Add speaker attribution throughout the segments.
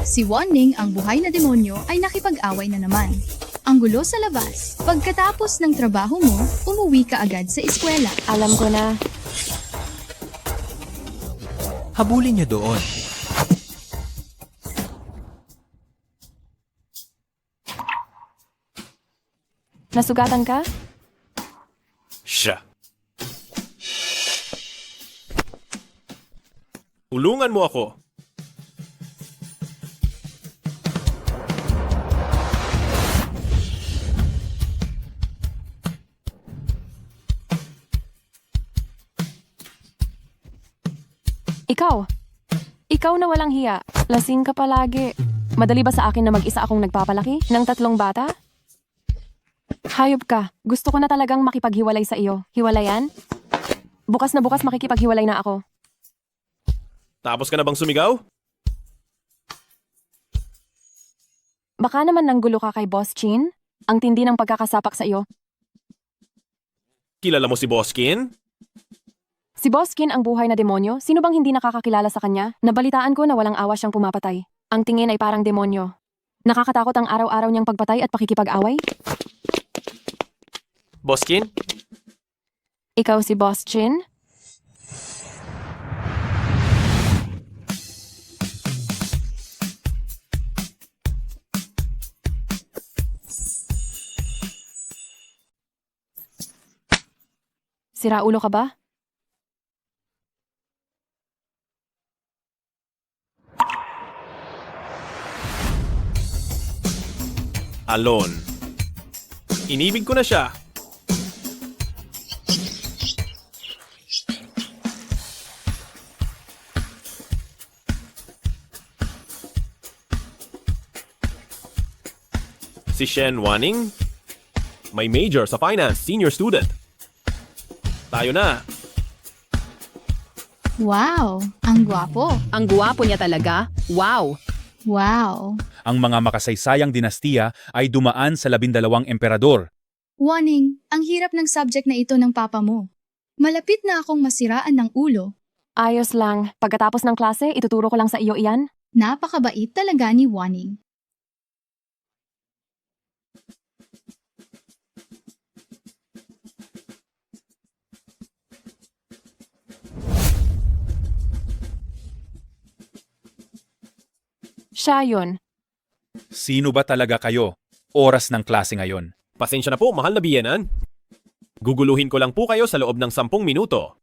Speaker 1: Si Wanning, ang buhay na demonyo, ay nakipag-away na naman. Ang gulo sa labas. Pagkatapos ng trabaho mo, umuwi ka agad sa eskwela.
Speaker 2: Alam ko na.
Speaker 3: Habulin niyo doon.
Speaker 2: Nasugatan ka?
Speaker 4: Siya. Tulungan mo ako.
Speaker 2: Ikaw. Ikaw na walang hiya. Lasing ka palagi. Madali ba sa akin na mag-isa akong nagpapalaki ng 3 bata? Hayop ka. Gusto ko na talagang makipaghiwalay sa iyo. Hiwalayan? Bukas na bukas makikipaghiwalay na ako.
Speaker 4: Tapos ka na bang sumigaw?
Speaker 2: Baka naman nanggulo ka kay Boss Chin? Ang tindi ng pagkakasapak sa iyo.
Speaker 4: Kilala mo si Boskin?
Speaker 2: Si Boskin ang buhay na demonyo. Sino bang hindi nakakakilala sa kanya? Nabalitaan ko na walang awa siyang pumapatay. Ang tingin ay parang demonyo. Nakakatakot ang araw-araw niyang pagpatay at pakikipag-away.
Speaker 4: Boskin?
Speaker 2: Ikaw si Boss Chin? Sira ulo ka ba?
Speaker 4: Alon. Inibig ko na siya. Si Shen Wanning, may major sa finance, senior student. Tayo na.
Speaker 1: Wow, ang gwapo.
Speaker 5: Ang guwapo niya talaga. Wow!
Speaker 1: Wow.
Speaker 6: Ang mga makasaysayang dinastiya ay dumaan sa 12 emperador.
Speaker 1: Wanning, ang hirap ng subject na ito ng papa mo. Malapit na akong masiraan ng ulo.
Speaker 2: Ayos lang. Pagkatapos ng klase, ituturo ko lang sa iyo iyan.
Speaker 1: Napakabait talaga ni Wanning.
Speaker 2: Siya yun.
Speaker 6: Sino ba talaga kayo? Oras ng klase ngayon.
Speaker 4: Pasensya na po, mahal na biyenan. Guguluhin ko lang po kayo sa loob ng 10 minuto.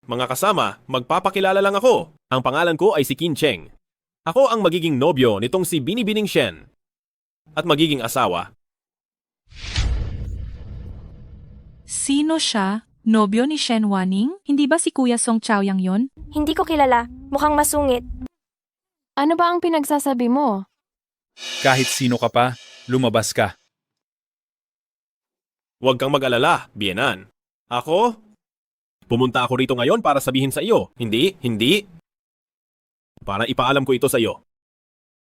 Speaker 4: Mga kasama, magpapakilala lang ako. Ang pangalan ko ay si Qin Cheng. Ako ang magiging nobyo nitong si Binibining Shen. At magiging asawa.
Speaker 7: Sino siya? Nobyo ni Shen Wanning? Hindi ba si Kuya Song Chaoyang yon?
Speaker 8: Hindi ko kilala. Mukhang masungit.
Speaker 2: Ano ba ang pinagsasabi mo?
Speaker 6: Kahit sino ka pa, lumabas ka.
Speaker 4: Huwag kang mag-alala, biyenan. Ako? Pumunta ako rito ngayon para sabihin sa iyo. Hindi. Para ipaalam ko ito sa iyo.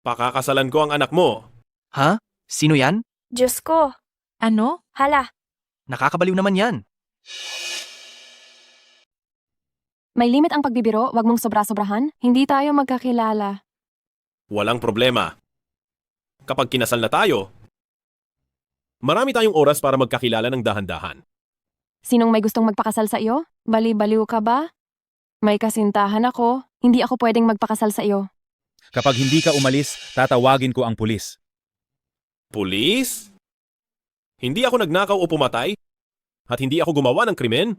Speaker 4: Pakakasalan ko ang anak mo.
Speaker 3: Ha? Sino yan?
Speaker 8: Diyos ko.
Speaker 7: Ano?
Speaker 8: Hala.
Speaker 3: Nakakabaliw naman yan.
Speaker 2: May limit ang pagbibiro, wag mong sobra-sobrahan. Hindi tayo magkakilala.
Speaker 4: Walang problema. Kapag kinasal na tayo, marami tayong oras para magkakilala ng dahan-dahan.
Speaker 2: Sinong may gustong magpakasal sa iyo? Bali-baliw ka ba? May kasintahan ako. Hindi ako pwedeng magpakasal sa iyo.
Speaker 6: Kapag hindi ka umalis, tatawagin ko ang pulis.
Speaker 4: Pulis? Hindi ako nagnakaw o pumatay? At hindi ako gumawa ng krimen?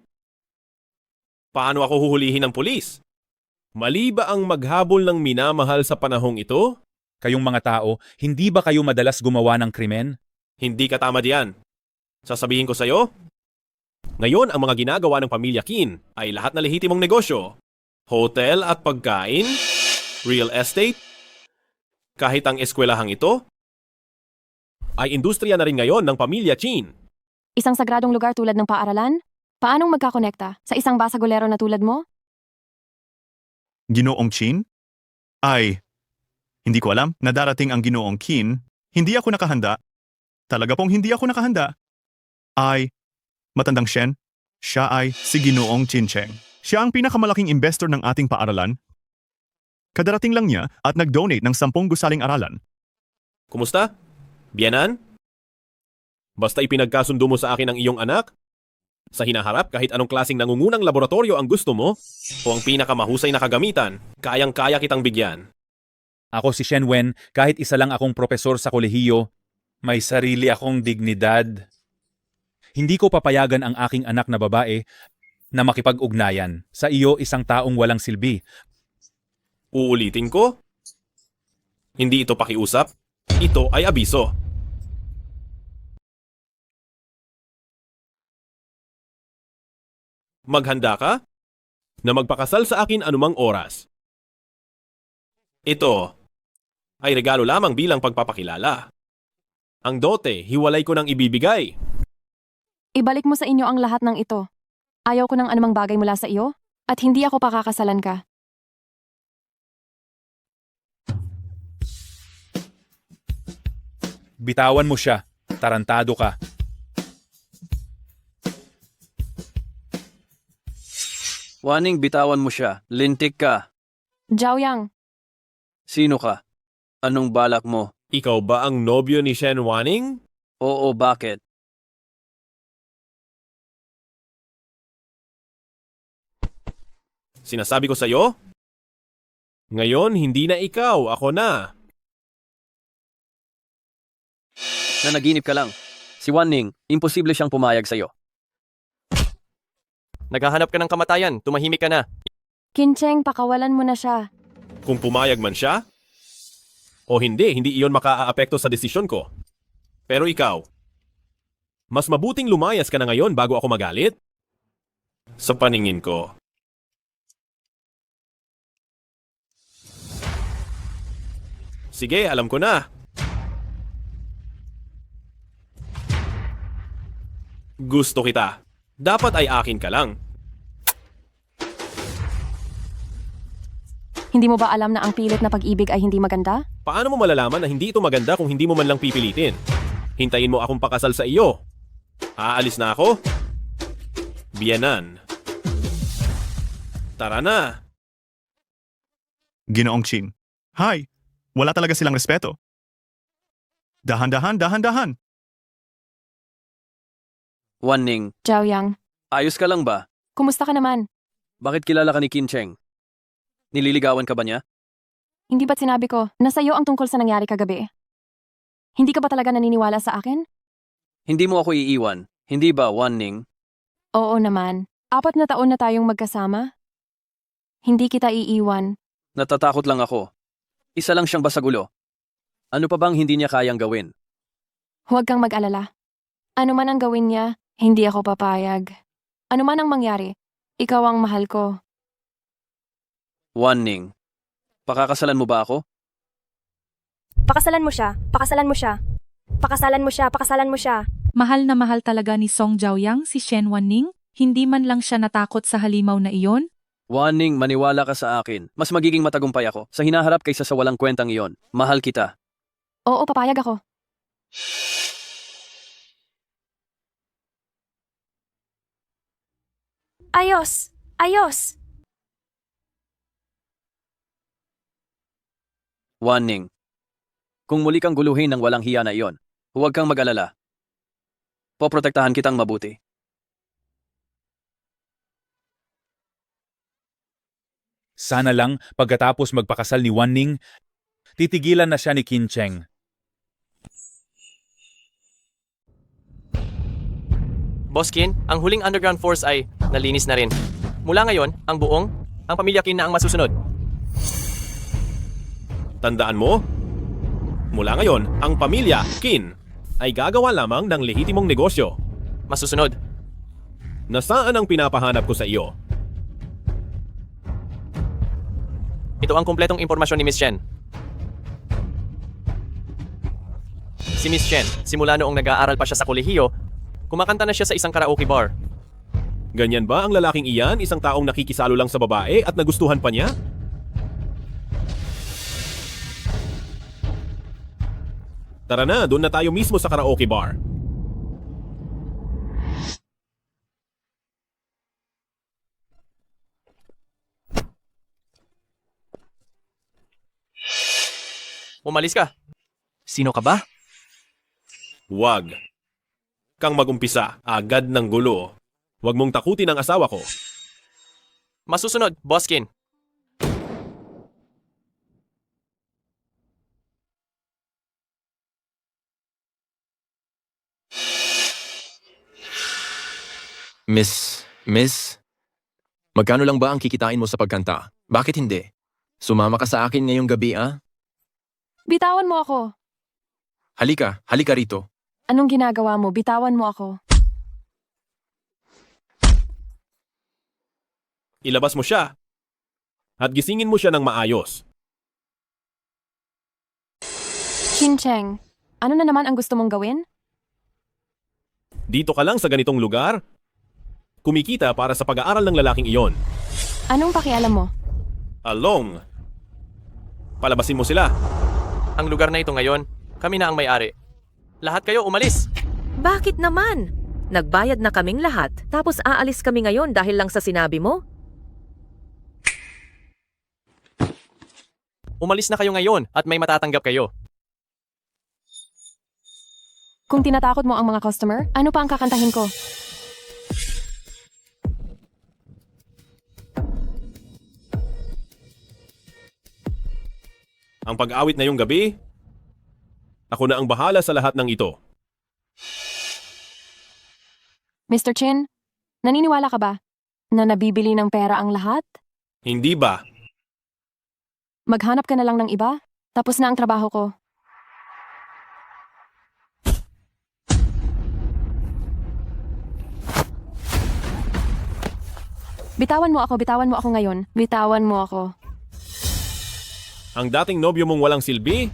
Speaker 4: Paano ako huhulihin ng pulis? Mali ba ang maghabol ng minamahal sa panahong ito?
Speaker 6: Kayong mga tao, hindi ba kayo madalas gumawa ng krimen?
Speaker 4: Hindi ka tama diyan. Sasabihin ko sa'yo, ngayon ang mga ginagawa ng pamilya Qin ay lahat na lehitimong negosyo. Hotel at pagkain, real estate, kahit ang eskwelahang ito, ay industriya na rin ngayon ng pamilya Qin.
Speaker 2: Isang sagradong lugar tulad ng paaralan? Paanong magkakonekta sa isang basagolero na tulad mo?
Speaker 9: Ginoong Qin? Ay, hindi ko alam na darating ang Ginoong Qin. Hindi ako nakahanda. Talaga pong hindi ako nakahanda. Ay, matandang Shen, siya ay si Ginoong Qin Cheng. Siya ang pinakamalaking investor ng ating paaralan. Kadarating lang niya at nag-donate ng 10 gusaling aralan.
Speaker 4: Kumusta? Biyanan? Basta ipinagkasundo mo sa akin ang iyong anak? Sa hinaharap kahit anong klaseng nangungunang laboratorio ang gusto mo o ang pinakamahusay na kagamitan, kayang-kaya kitang bigyan.
Speaker 6: Ako si Shenwen, kahit isa lang akong propesor sa kolehiyo, may sarili akong dignidad. Hindi ko papayagan ang aking anak na babae na makipag-ugnayan sa iyo, isang taong walang silbi.
Speaker 4: Uulitin ko? Hindi ito pakiusap. Ito ay abiso. Maghanda ka na magpakasal sa akin anumang oras. Ito ay regalo lamang bilang pagpapakilala. Ang dote, hiwalay ko nang ibibigay.
Speaker 2: Ibalik mo sa inyo ang lahat ng ito. Ayaw ko ng anumang bagay mula sa iyo at hindi ako pakakasalan ka.
Speaker 6: Bitawan mo siya. Tarantado ka.
Speaker 10: Waning bitawan mo siya. Lintik ka.
Speaker 2: Jiaoyang,
Speaker 10: Sino ka? Anong balak mo?
Speaker 4: Ikaw ba ang nobyo ni Shen Wanning?
Speaker 10: Oo, bakit?
Speaker 4: Sinasabi ko sa'yo? Ngayon, hindi na ikaw, ako na.
Speaker 10: Nanaginip ka lang. Si Wanning, imposible siyang pumayag sa'yo.
Speaker 3: Naghahanap ka ng kamatayan, tumahimik ka na.
Speaker 2: Kincheng, pakawalan mo na siya.
Speaker 4: Kung pumayag man siya, o hindi iyon makaaapekto sa desisyon ko. Pero ikaw, mas mabuting lumayas ka na ngayon bago ako magalit? Sa paningin ko. Sige, alam ko na. Gusto kita. Dapat ay akin ka lang.
Speaker 2: Hindi mo ba alam na ang pilit na pag-ibig ay hindi maganda?
Speaker 4: Paano mo malalaman na hindi ito maganda kung hindi mo man lang pipilitin? Hintayin mo akong pakasal sa iyo. Aalis na ako? Biyanan. Tara na.
Speaker 9: Ginoong Chin. Hi! Wala talaga silang respeto. Dahan-dahan, dahan-dahan.
Speaker 10: Wanning,
Speaker 2: Jiaoyang,
Speaker 10: ayos ka lang ba?
Speaker 2: kumusta ka naman?
Speaker 10: Bakit kilala ka ni Kincheng? Nililigawan ka ba niya?
Speaker 2: Hindi ba't sinabi ko na sa'yo ang tungkol sa nangyari kagabi? Hindi ka ba talaga naniniwala sa akin?
Speaker 10: Hindi mo ako iiwan. Hindi ba, Wanning?
Speaker 2: Oo naman. 4 na taon na tayong magkasama. Hindi kita iiwan.
Speaker 10: Natatakot lang ako. Isa lang siyang basagulo. Ano pa bang hindi niya kayang gawin?
Speaker 2: Huwag kang mag-alala. Ano man ang gawin niya, hindi ako papayag. Ano man ang mangyari, ikaw ang mahal ko.
Speaker 10: Wanning, pakakasalan mo ba ako?
Speaker 8: Pakasalan mo siya. Pakasalan mo siya. Pakasalan mo siya. Pakasalan mo siya.
Speaker 7: Mahal na mahal talaga ni Song Jiaoyang si Shen Wanning. Hindi man lang siya natakot sa halimaw na iyon.
Speaker 10: Wanning, maniwala ka sa akin. Mas magiging matagumpay ako sa hinaharap kaysa sa walang kwentang iyon. Mahal kita.
Speaker 2: Oo, papayag ako.
Speaker 8: Ayos! Ayos!
Speaker 10: Wanning, kung muli kang guluhin ng walang hiya na iyon, huwag kang mag-alala. Poprotektahan kitang mabuti.
Speaker 6: Sana lang pagkatapos magpakasal ni Wanning, titigilan na siya ni Kincheng.
Speaker 3: Boss Kin, ang huling underground force ay nalinis na rin. Mula ngayon, ang pamilya Kin na ang masusunod.
Speaker 4: Tandaan mo, mula ngayon, ang pamilya Qin ay gagawa lamang ng lehitimong negosyo.
Speaker 3: Masusunod.
Speaker 4: Nasaan ang pinapahanap ko sa iyo?
Speaker 3: Ito ang kumpletong impormasyon ni Miss Chen. Si Miss Chen, simula noong nag-aaral pa siya sa kolehiyo, kumakanta na siya sa isang karaoke bar.
Speaker 4: Ganyan ba ang lalaking iyan, isang taong nakikisalo lang sa babae at nagustuhan pa niya? Tara na, doon na tayo mismo sa karaoke bar.
Speaker 3: Umalis ka. Sino ka ba?
Speaker 4: Huwag kang magumpisa agad ng gulo. Huwag mong takutin ang asawa ko.
Speaker 3: Masusunod, Boskin.
Speaker 11: Miss, magkano lang ba ang kikitain mo sa pagkanta? Bakit hindi? Sumama ka sa akin ngayong gabi, ah?
Speaker 2: Bitawan mo ako.
Speaker 11: Halika rito.
Speaker 2: Anong ginagawa mo? Bitawan mo ako.
Speaker 4: Ilabas mo siya. At gisingin mo siya ng maayos.
Speaker 2: Cheng, ano na naman ang gusto mong gawin?
Speaker 4: Dito ka lang sa ganitong lugar? Kumikita para sa pag-aaral ng lalaking iyon.
Speaker 2: Anong pakialam mo?
Speaker 4: Along. Palabasin mo sila.
Speaker 3: Ang lugar na ito ngayon, kami na ang may-ari. Lahat kayo umalis.
Speaker 12: Bakit naman? Nagbayad na kaming lahat, tapos aalis kami ngayon dahil lang sa sinabi mo?
Speaker 3: Umalis na kayo ngayon at may matatanggap kayo.
Speaker 2: Kung tinatakot mo ang mga customer, ano pa ang kakantahin ko?
Speaker 4: Ang pag-awit na yung gabi, ako na ang bahala sa lahat ng ito.
Speaker 2: Mr. Chin, naniniwala ka ba na nabibili ng pera ang lahat?
Speaker 4: Hindi ba?
Speaker 2: Maghanap ka na lang ng iba? Tapos na ang trabaho ko. Bitawan mo ako ngayon. Bitawan mo ako.
Speaker 4: Ang dating nobyo mong walang silbi,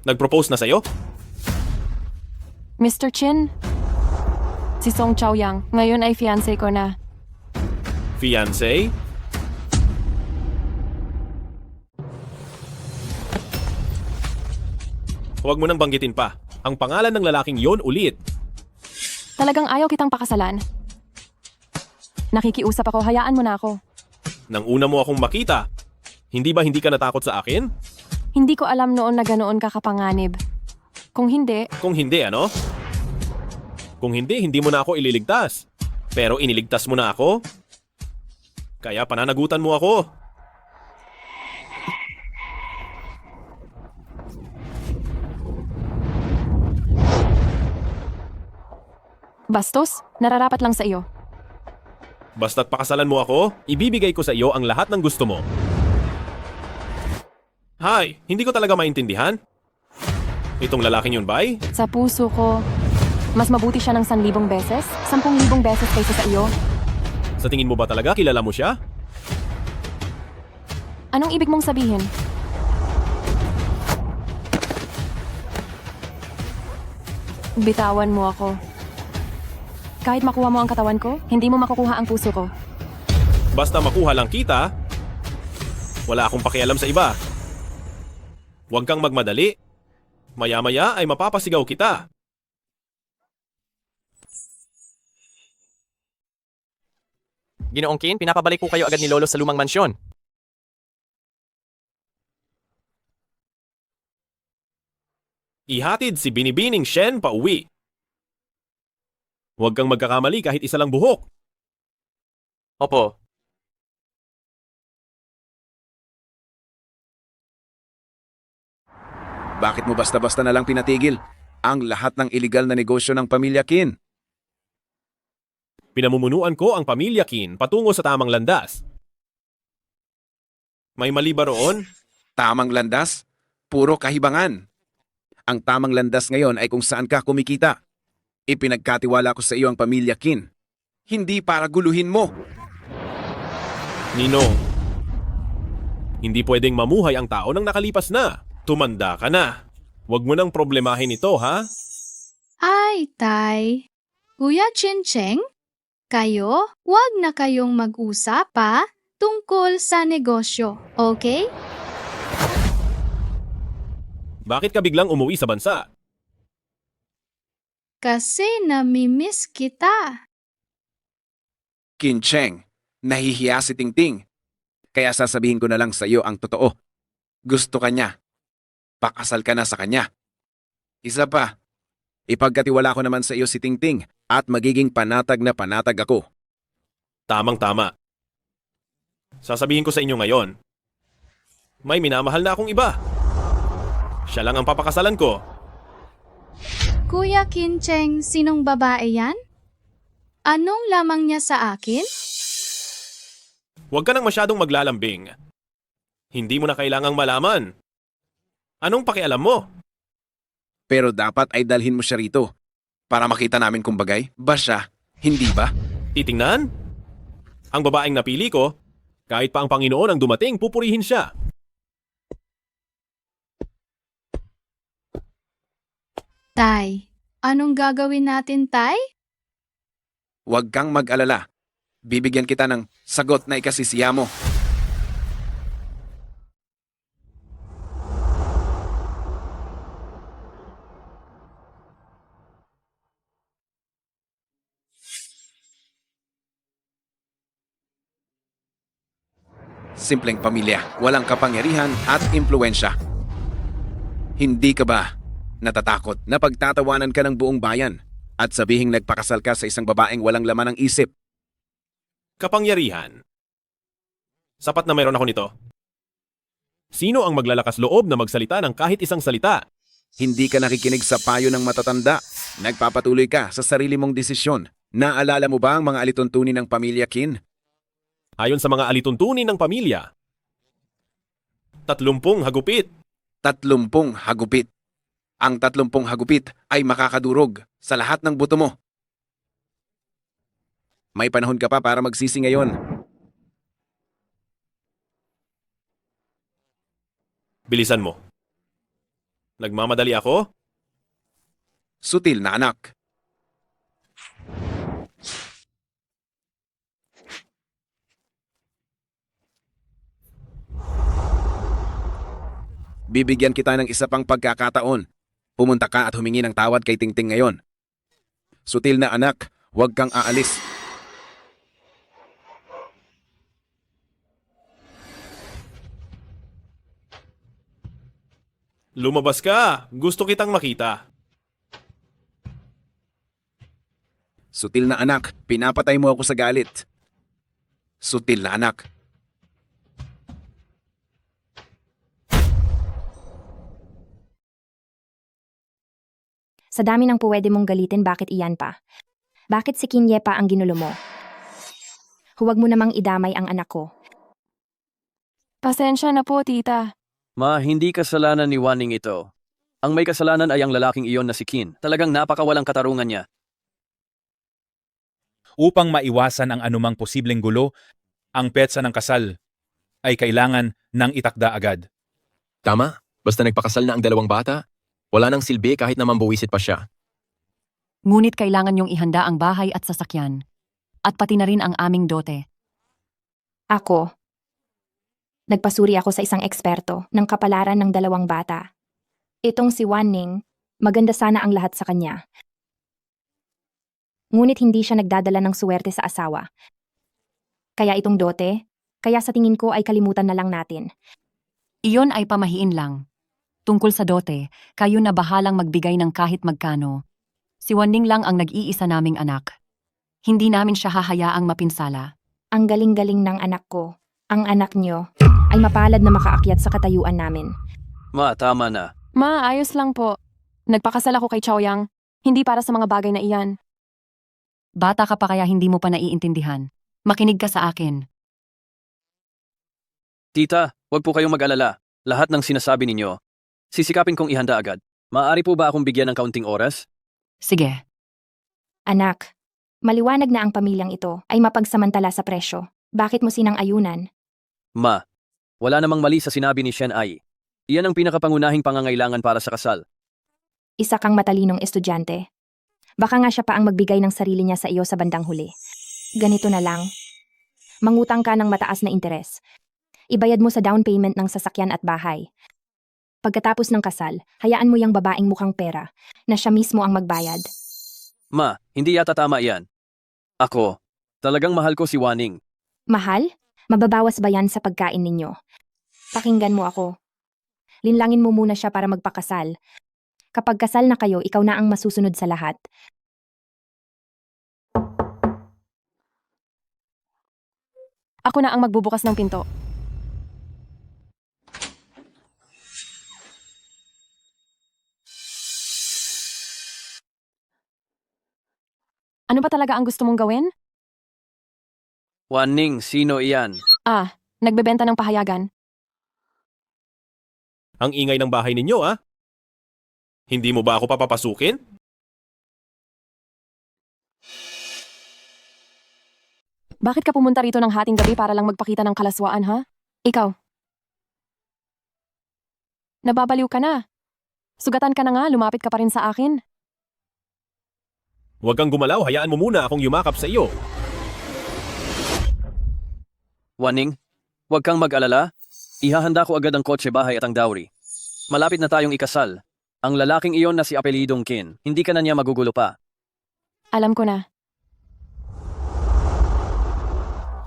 Speaker 4: nag-propose na sa'yo?
Speaker 2: Mr. Chin, si Song Chaoyang, ngayon ay fiancé ko na.
Speaker 4: Fiancé? Huwag mo nang banggitin pa. Ang pangalan ng lalaking yon ulit.
Speaker 2: Talagang ayaw kitang pakasalan. Nakikiusap ako, hayaan mo na ako.
Speaker 4: Nang una mo akong makita, hindi ba hindi ka natakot sa akin?
Speaker 2: Hindi ko alam noon na ganoon ka kapanganib. Kung hindi,
Speaker 4: Kung hindi, ano? Kung hindi, hindi mo na ako ililigtas. Pero iniligtas mo na ako. Kaya pananagutan mo ako.
Speaker 2: bastos, nararapat lang sa iyo.
Speaker 4: Basta't pakasalan mo ako, ibibigay ko sa iyo ang lahat ng gusto mo. Hay, hindi ko talaga maintindihan. Itong lalaking yun ba'y?
Speaker 2: Sa puso ko, mas mabuti siya ng 1,000 beses, 10,000 beses kaysa sa iyo.
Speaker 4: Sa tingin mo ba talaga kilala mo siya?
Speaker 2: Anong ibig mong sabihin? Bitawan mo ako. Kahit makuha mo ang katawan ko, hindi mo makukuha ang puso ko.
Speaker 4: Basta makuha lang kita, wala akong pakialam sa iba. Huwag kang magmadali. Maya-maya ay mapapasigaw kita.
Speaker 3: Ginoong Kin, pinapabalik ko kayo agad ni Lolo sa lumang mansyon.
Speaker 4: Ihatid si Binibining Shen pa uwi. Huwag kang magkakamali kahit isa lang buhok.
Speaker 3: Opo.
Speaker 13: Bakit mo basta-basta na lang pinatigil ang lahat ng iligal na negosyo ng pamilya Qin?
Speaker 4: Pinamumunuan ko ang pamilya Qin patungo sa tamang landas. May mali ba roon?
Speaker 13: Tamang landas? Puro kahibangan. Ang tamang landas ngayon ay kung saan ka kumikita. Ipinagkatiwala ko sa iyo ang pamilya Qin. Hindi para guluhin mo.
Speaker 4: Ninong, hindi pwedeng mamuhay ang tao nang nakalipas na. Tumanda ka na. Huwag mo nang problemahin ito, ha?
Speaker 1: Ay, Tay. Kuya Chin Cheng, kayo, wag na kayong mag-usap pa tungkol sa negosyo, okay?
Speaker 4: Bakit ka biglang umuwi sa bansa?
Speaker 1: Kasi namimiss kita.
Speaker 13: Qin Cheng, nahihiya si Tingting. Kaya sasabihin ko na lang sa iyo ang totoo. Gusto ka niya. pakasal ka na sa kanya. Isa pa, ipagkatiwala ko naman sa iyo si Tingting at magiging panatag na panatag ako.
Speaker 4: Tamang-tama. Sasabihin ko sa inyo ngayon, may minamahal na akong iba. Siya lang ang papakasalan ko.
Speaker 1: Kuya Kincheng, sinong babae yan? Anong lamang niya sa akin?
Speaker 4: Huwag ka nang masyadong maglalambing. Hindi mo na kailangang malaman. Anong pakialam mo?
Speaker 13: Pero dapat ay dalhin mo siya rito para makita namin kung bagay ba siya, hindi ba?
Speaker 4: Titingnan? Ang babaeng napili ko, kahit pa ang Panginoon ang dumating, pupurihin siya.
Speaker 1: Tay, anong gagawin natin, Tay?
Speaker 13: Huwag kang mag-alala. Bibigyan kita ng sagot na ikasisiya mo. Simpleng pamilya, walang kapangyarihan at impluensya. Hindi ka ba natatakot na pagtatawanan ka ng buong bayan at sabihing nagpakasal ka sa isang babaeng walang laman ng isip?
Speaker 4: Kapangyarihan. Sapat na mayroon ako nito. Sino ang maglalakas loob na magsalita ng kahit isang salita?
Speaker 13: Hindi ka nakikinig sa payo ng matatanda. Nagpapatuloy ka sa sarili mong desisyon. Naalala mo ba ang mga alituntunin ng pamilya Qin?
Speaker 4: Ayon sa mga alituntunin ng pamilya, 30 hagupit.
Speaker 13: 30 hagupit. Ang 30 hagupit ay makakadurog sa lahat ng buto mo. May panahon ka pa para magsisi ngayon.
Speaker 4: Bilisan mo. Nagmamadali ako?
Speaker 13: Sutil na anak. Bibigyan kita ng isa pang pagkakataon. Pumunta ka at humingi ng tawad kay Tingting ngayon. Sutil na anak, huwag kang aalis.
Speaker 4: Lumabas ka! Gusto kitang makita.
Speaker 13: Sutil na anak, pinapatay mo ako sa galit. Sutil na anak.
Speaker 8: Sa dami ng pwede mong galitin, bakit iyan pa? Bakit si Kinye pa ang ginulo mo? Huwag mo namang idamay ang anak ko.
Speaker 2: Pasensya na po, tita.
Speaker 10: Ma, hindi kasalanan ni Waning ito. Ang may kasalanan ay ang lalaking iyon na si Qin. Talagang napakawalang katarungan niya.
Speaker 6: Upang maiwasan ang anumang posibleng gulo, ang petsa ng kasal ay kailangan ng itakda agad.
Speaker 11: Tama, basta nagpakasal na ang dalawang bata, wala nang silbi kahit na mambuwisit pa siya.
Speaker 2: Ngunit kailangan niyong ihanda ang bahay at sasakyan. At pati na rin ang aming dote.
Speaker 8: Ako. Nagpasuri ako sa isang eksperto ng kapalaran ng dalawang bata. Itong si Wanning, maganda sana ang lahat sa kanya. Ngunit hindi siya nagdadala ng suwerte sa asawa. Kaya itong dote, kaya sa tingin ko ay kalimutan na lang natin.
Speaker 2: Iyon ay pamahiin lang. Tungkol sa dote, kayo na bahalang magbigay ng kahit magkano. Si Wanning lang ang nag-iisa naming anak. Hindi namin siya hahayaang mapinsala.
Speaker 8: Ang galing-galing ng anak ko, ang anak niyo, ay mapalad na makaakyat sa katayuan namin.
Speaker 10: Ma, tama na.
Speaker 2: Ma, ayos lang po. Nagpakasal ako kay Chaoyang, hindi para sa mga bagay na iyan. Bata ka pa kaya hindi mo pa naiintindihan. Makinig ka sa akin.
Speaker 10: Tita, huwag po kayong mag-alala. Lahat ng sinasabi ninyo, sisikapin kong ihanda agad. Maaari po ba akong bigyan ng kaunting oras?
Speaker 2: Sige.
Speaker 8: Anak, maliwanag na ang pamilyang ito ay mapagsamantala sa presyo. Bakit mo sinang-ayunan?
Speaker 10: Ma, wala namang mali sa sinabi ni Shen Ai. Iyan ang pinakapangunahing pangangailangan para sa kasal.
Speaker 8: Isa kang matalinong estudyante. Baka nga siya pa ang magbigay ng sarili niya sa iyo sa bandang huli. Ganito na lang. Mangutang ka ng mataas na interes. Ibayad mo sa down payment ng sasakyan at bahay. Pagkatapos ng kasal, hayaan mo yung babaeng mukhang pera na siya mismo ang magbayad.
Speaker 10: Ma, hindi yata tama yan. Ako, talagang mahal ko si Waning.
Speaker 8: Mahal? Mababawas ba yan sa pagkain ninyo? Pakinggan mo ako. Linlangin mo muna siya para magpakasal. Kapag kasal na kayo, ikaw na ang masusunod sa lahat.
Speaker 2: Ako na ang magbubukas ng pinto. Ano ba talaga ang gusto mong gawin?
Speaker 10: Waning, sino iyan?
Speaker 2: Nagbebenta ng pahayagan.
Speaker 4: Ang ingay ng bahay ninyo, ah. Hindi mo ba ako papapasukin?
Speaker 2: Bakit ka pumunta rito ng hating gabi para lang magpakita ng kalaswaan, ha? Ikaw. Nababaliw ka na. Sugatan ka na nga, lumapit ka pa rin sa akin.
Speaker 4: Huwag kang gumalaw, hayaan mo muna akong yumakap sa iyo.
Speaker 10: Waning, huwag kang mag-alala. Ihahanda ko agad ang kotse bahay at ang dowry. Malapit na tayong ikasal. Ang lalaking iyon na si apelidong Kin, hindi ka na niya magugulo pa.
Speaker 2: Alam ko na.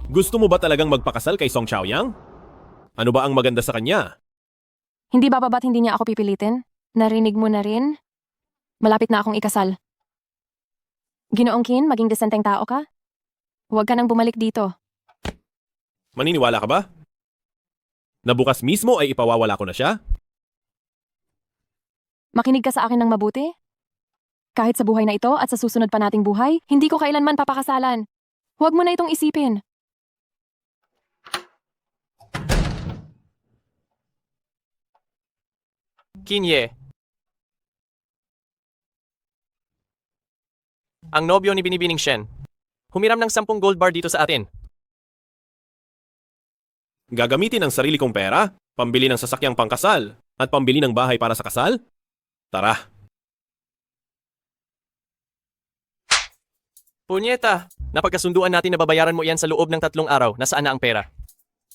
Speaker 4: Gusto mo ba talagang magpakasal kay Song Chaoyang? Ano ba ang maganda sa kanya?
Speaker 2: Hindi ba baba't hindi niya ako pipilitin? Narinig mo na rin? Malapit na akong ikasal. Ginoong Kin, maging desenteng tao ka? Huwag ka nang bumalik dito.
Speaker 4: Maniniwala ka ba? Na bukas mismo ay ipawawala ko na siya?
Speaker 2: Makinig ka sa akin ng mabuti. Kahit sa buhay na ito at sa susunod pa nating buhay, hindi ko kailanman papakasalan. Huwag mo na itong isipin.
Speaker 3: Kinye. Ang nobyo ni Binibining Shen. Humiram ng 10 gold bar dito sa atin.
Speaker 4: Gagamitin ang sarili kong pera, pambili ng sasakyang pangkasal, at pambili ng bahay para sa kasal? Tara.
Speaker 3: Punyeta, napagkasunduan natin na babayaran mo iyan sa loob ng 3 araw. Nasaan na ang pera?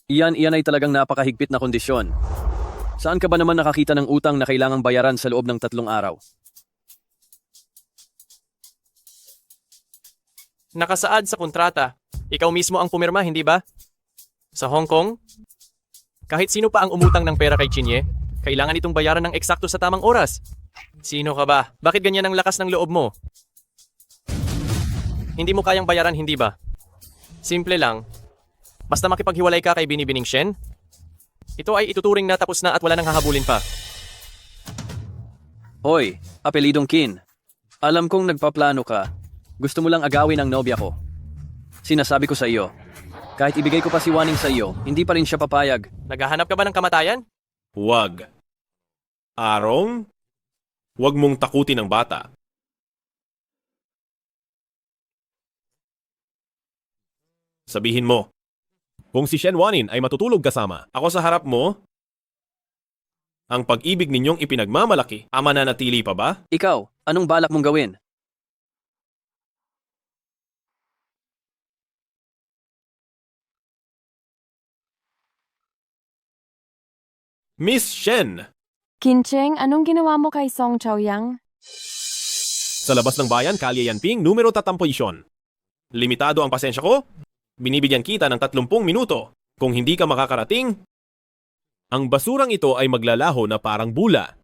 Speaker 10: Iyan ay talagang napakahigpit na kondisyon. Saan ka ba naman nakakita ng utang na kailangang bayaran sa loob ng 3 araw?
Speaker 3: Nakasaad sa kontrata. Ikaw mismo ang pumirma, hindi ba? Sa Hong Kong? Kahit sino pa ang umutang ng pera kay Chinye, kailangan itong bayaran ng eksakto sa tamang oras. Sino ka ba? Bakit ganyan ang lakas ng loob mo? Hindi mo kayang bayaran, hindi ba? Simple lang. Basta makipaghiwalay ka kay Binibining Shen, ito ay ituturing na tapos na at wala nang hahabulin pa.
Speaker 10: Hoy, apelidong Kin. Alam kong nagpaplano ka. Gusto mo lang agawin ang nobya ko. Sinasabi ko sa iyo, kahit ibigay ko pa si Waning sa iyo, hindi pa rin siya papayag.
Speaker 3: Naghahanap ka ba ng kamatayan?
Speaker 4: Huwag. Arong, huwag mong takutin ang bata. Sabihin mo, kung si Shen Wanin ay matutulog kasama, ako sa harap mo, ang pag-ibig ninyong ipinagmamalaki, ama na natili pa ba?
Speaker 10: Ikaw, anong balak mong gawin?
Speaker 4: Miss Shen!
Speaker 2: Kincheng, anong ginawa mo kay Song Chaoyang?
Speaker 4: Sa labas ng bayan, Kalye Yanping, numero 30. Limitado ang pasensya ko. Binibigyan kita ng 30 minuto. Kung hindi ka makakarating, ang basurang ito ay maglalaho na parang bula.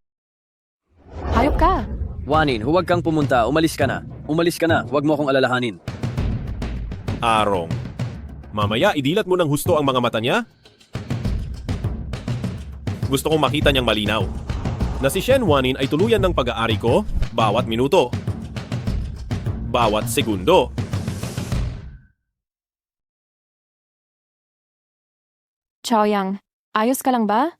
Speaker 2: Hayop ka!
Speaker 10: Wanin, huwag kang pumunta. Umalis ka na. Umalis ka na. Huwag mo akong alalahanin.
Speaker 4: Arong, mamaya idilat mo ng husto ang mga mata niya? Gusto kong makita niyang malinaw na si Shen Wanin ay tuluyan ng pag-aari ko bawat minuto, bawat segundo.
Speaker 2: Chaoyang, ayos ka lang ba?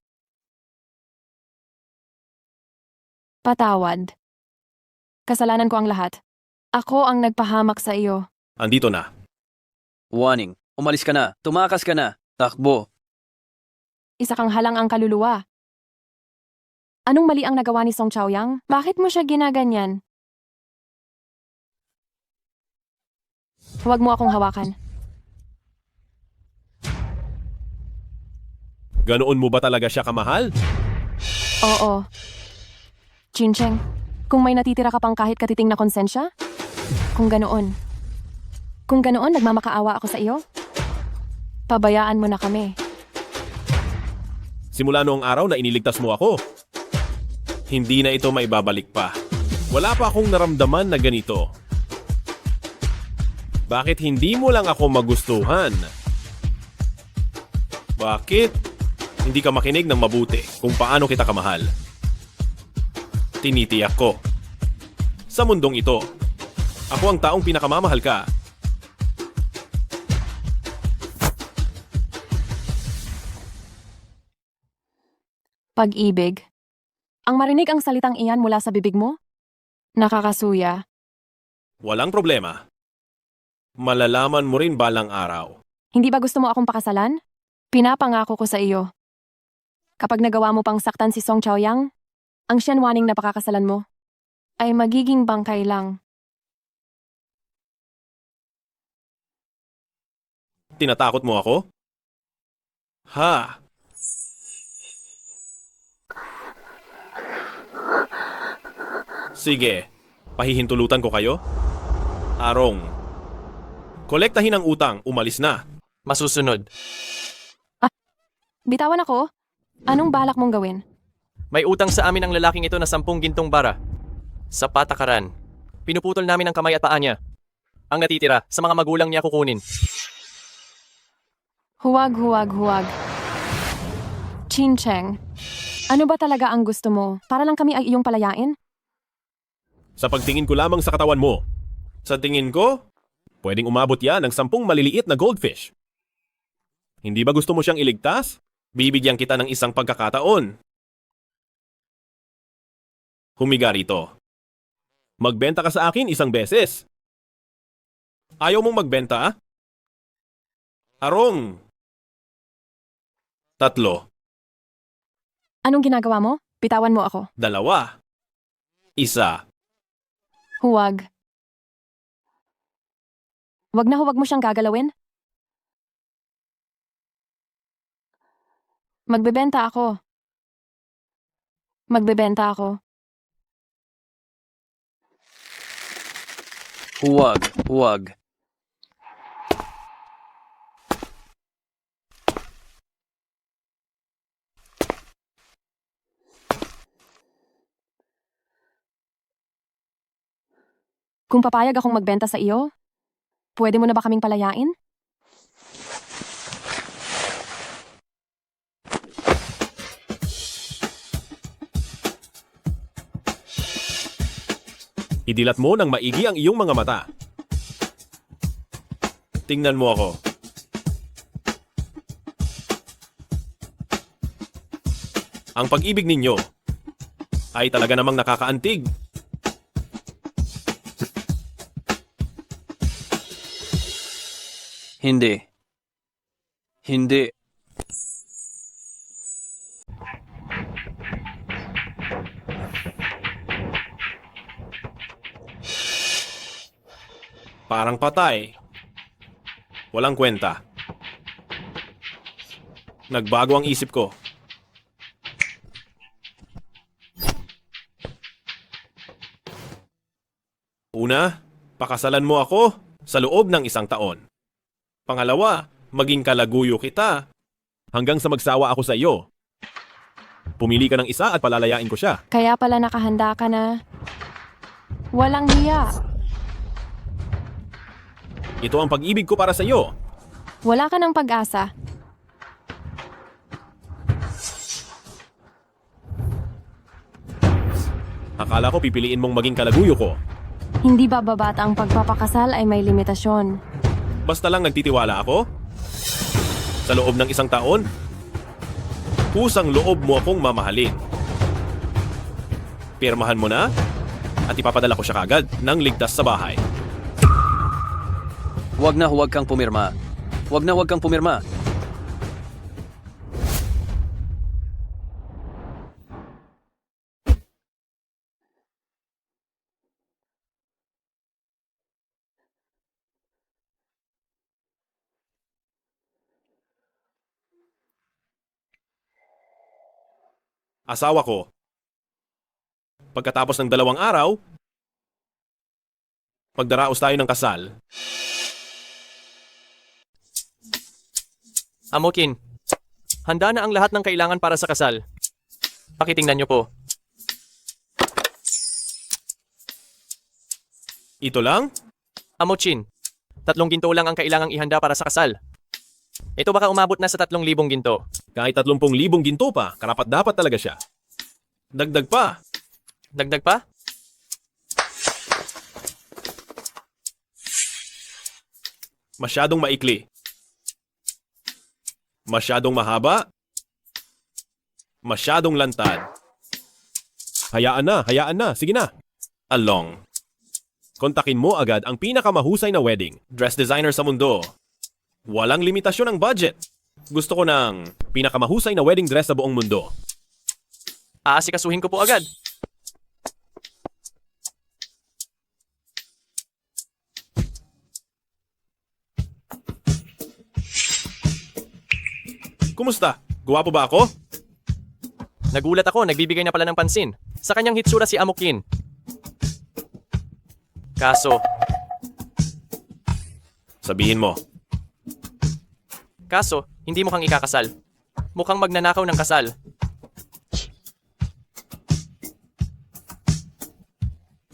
Speaker 2: Patawad. Kasalanan ko ang lahat. Ako ang nagpahamak sa iyo.
Speaker 4: Andito na.
Speaker 10: Waning, umalis ka na. Tumakas ka na. Takbo.
Speaker 2: Isa kang halang ang kaluluwa. Anong mali ang nagawa ni Song Chaoyang? Bakit mo siya ginaganyan? Huwag mo akong hawakan.
Speaker 4: Ganoon mo ba talaga siya kamahal?
Speaker 2: Oo. Chincheng, kung may natitira ka pang kahit katiting na konsensya? Kung ganoon. Kung ganoon, nagmamakaawa ako sa iyo? Pabayaan mo na kami.
Speaker 4: Simula noong araw na iniligtas mo ako. Hindi na ito maibabalik pa. Wala pa akong naramdaman na ganito. Bakit hindi mo lang ako magustuhan? Bakit hindi ka makinig ng mabuti kung paano kita kamahal? Tinitiyak ko. Sa mundong ito, ako ang taong pinakamamahal ka.
Speaker 2: Pag-ibig. Ang marinig ang salitang iyan mula sa bibig mo? Nakakasuya.
Speaker 4: Walang problema. Malalaman mo rin balang araw.
Speaker 2: Hindi ba gusto mo akong pakasalan? Pinapangako ko sa iyo. Kapag nagawa mo pang saktan si Song Chaoyang, ang Shen Wanning na pakakasalan mo ay magiging bangkay lang.
Speaker 4: Tinatakot mo ako? Ha? Sige, pahihintulutan ko kayo. Arong, kolektahin ang utang, umalis na.
Speaker 3: Masusunod.
Speaker 2: Bitawan ako? Anong balak mong gawin?
Speaker 3: May utang sa amin ang lalaking ito na 10 gintong bara. Sa patakaran, pinuputol namin ang kamay at paa niya. Ang natitira, sa mga magulang niya kukunin.
Speaker 2: Huwag, huwag, huwag. Chin Cheng, ano ba talaga ang gusto mo? Para lang kami ay iyong palayain?
Speaker 4: Sa pagtingin ko lamang sa katawan mo. Sa tingin ko, pwedeng umabot yan ng 10 maliliit na goldfish. Hindi ba gusto mo siyang iligtas? Bibigyan kita ng isang pagkakataon. Humiga rito. Magbenta ka sa akin 1 beses. Ayaw mong magbenta? Arong. 3.
Speaker 2: Anong ginagawa mo? Bitawan mo ako.
Speaker 4: 2. 1.
Speaker 2: Huwag. Huwag na huwag mo siyang gagalawin. Magbebenta ako. Magbebenta ako.
Speaker 10: Huwag, huwag.
Speaker 2: Kung papayag akong magbenta sa iyo, pwede mo na ba kaming palayain?
Speaker 4: Idilat mo ng maigi ang iyong mga mata. Tingnan mo ako. Ang pag-ibig ninyo ay talaga namang nakakaantig.
Speaker 10: Hindi. Hindi.
Speaker 4: Parang patay. Walang kwenta. Nagbago ang isip ko. Una, pakasalan mo ako sa loob ng 1 taon. Pangalawa, maging kalaguyo kita hanggang sa magsawa ako sa iyo. Pumili ka ng isa at palalayain ko siya.
Speaker 2: Kaya pala nakahanda ka na. Walang hiya.
Speaker 4: Ito ang pag-ibig ko para sa iyo.
Speaker 2: Wala ka ng pag-asa.
Speaker 4: Akala ko pipiliin mong maging kalaguyo ko.
Speaker 2: Hindi ba babata ang pagpapakasal ay may limitasyon?
Speaker 4: Basta lang nagtitiwala ako? Sa loob ng 1 taon? Kusang loob mo akong mamahalin. Pirmahan mo na at ipapadala ko siya kagad ng ligtas sa bahay.
Speaker 10: Huwag na huwag kang pumirma. Huwag na huwag kang pumirma.
Speaker 4: Asawa ko. Pagkatapos ng 2 araw, pagdaraos tayo ng kasal.
Speaker 3: Amokin. Handa na ang lahat ng kailangan para sa kasal. Pakitingnan niyo po.
Speaker 4: Ito lang?
Speaker 3: Amochin, 3 ginto lang ang kailangang ihanda para sa kasal. Ito baka umabot na sa 3,000 ginto.
Speaker 4: Kahit 30,000 ginto pa, karapat-dapat talaga siya. Dagdag pa.
Speaker 3: Dagdag pa?
Speaker 4: Masyadong maikli. Masyadong mahaba. Masyadong lantad. Hayaan na. Sige na. Along. Kontakin mo agad ang pinakamahusay na wedding dress designer sa mundo. Walang limitasyon ang budget. Gusto ko ng pinakamahusay na wedding dress sa buong mundo.
Speaker 3: Aasikasuhin ko po agad.
Speaker 4: Kumusta? Guwapo ba ako?
Speaker 3: Nagulat ako, nagbibigay na pala ng pansin. Sa kanyang hitsura si Amokin. Kaso,
Speaker 4: Sabihin mo.
Speaker 3: hindi mukhang ikakasal. Mukhang magnanakaw ng kasal.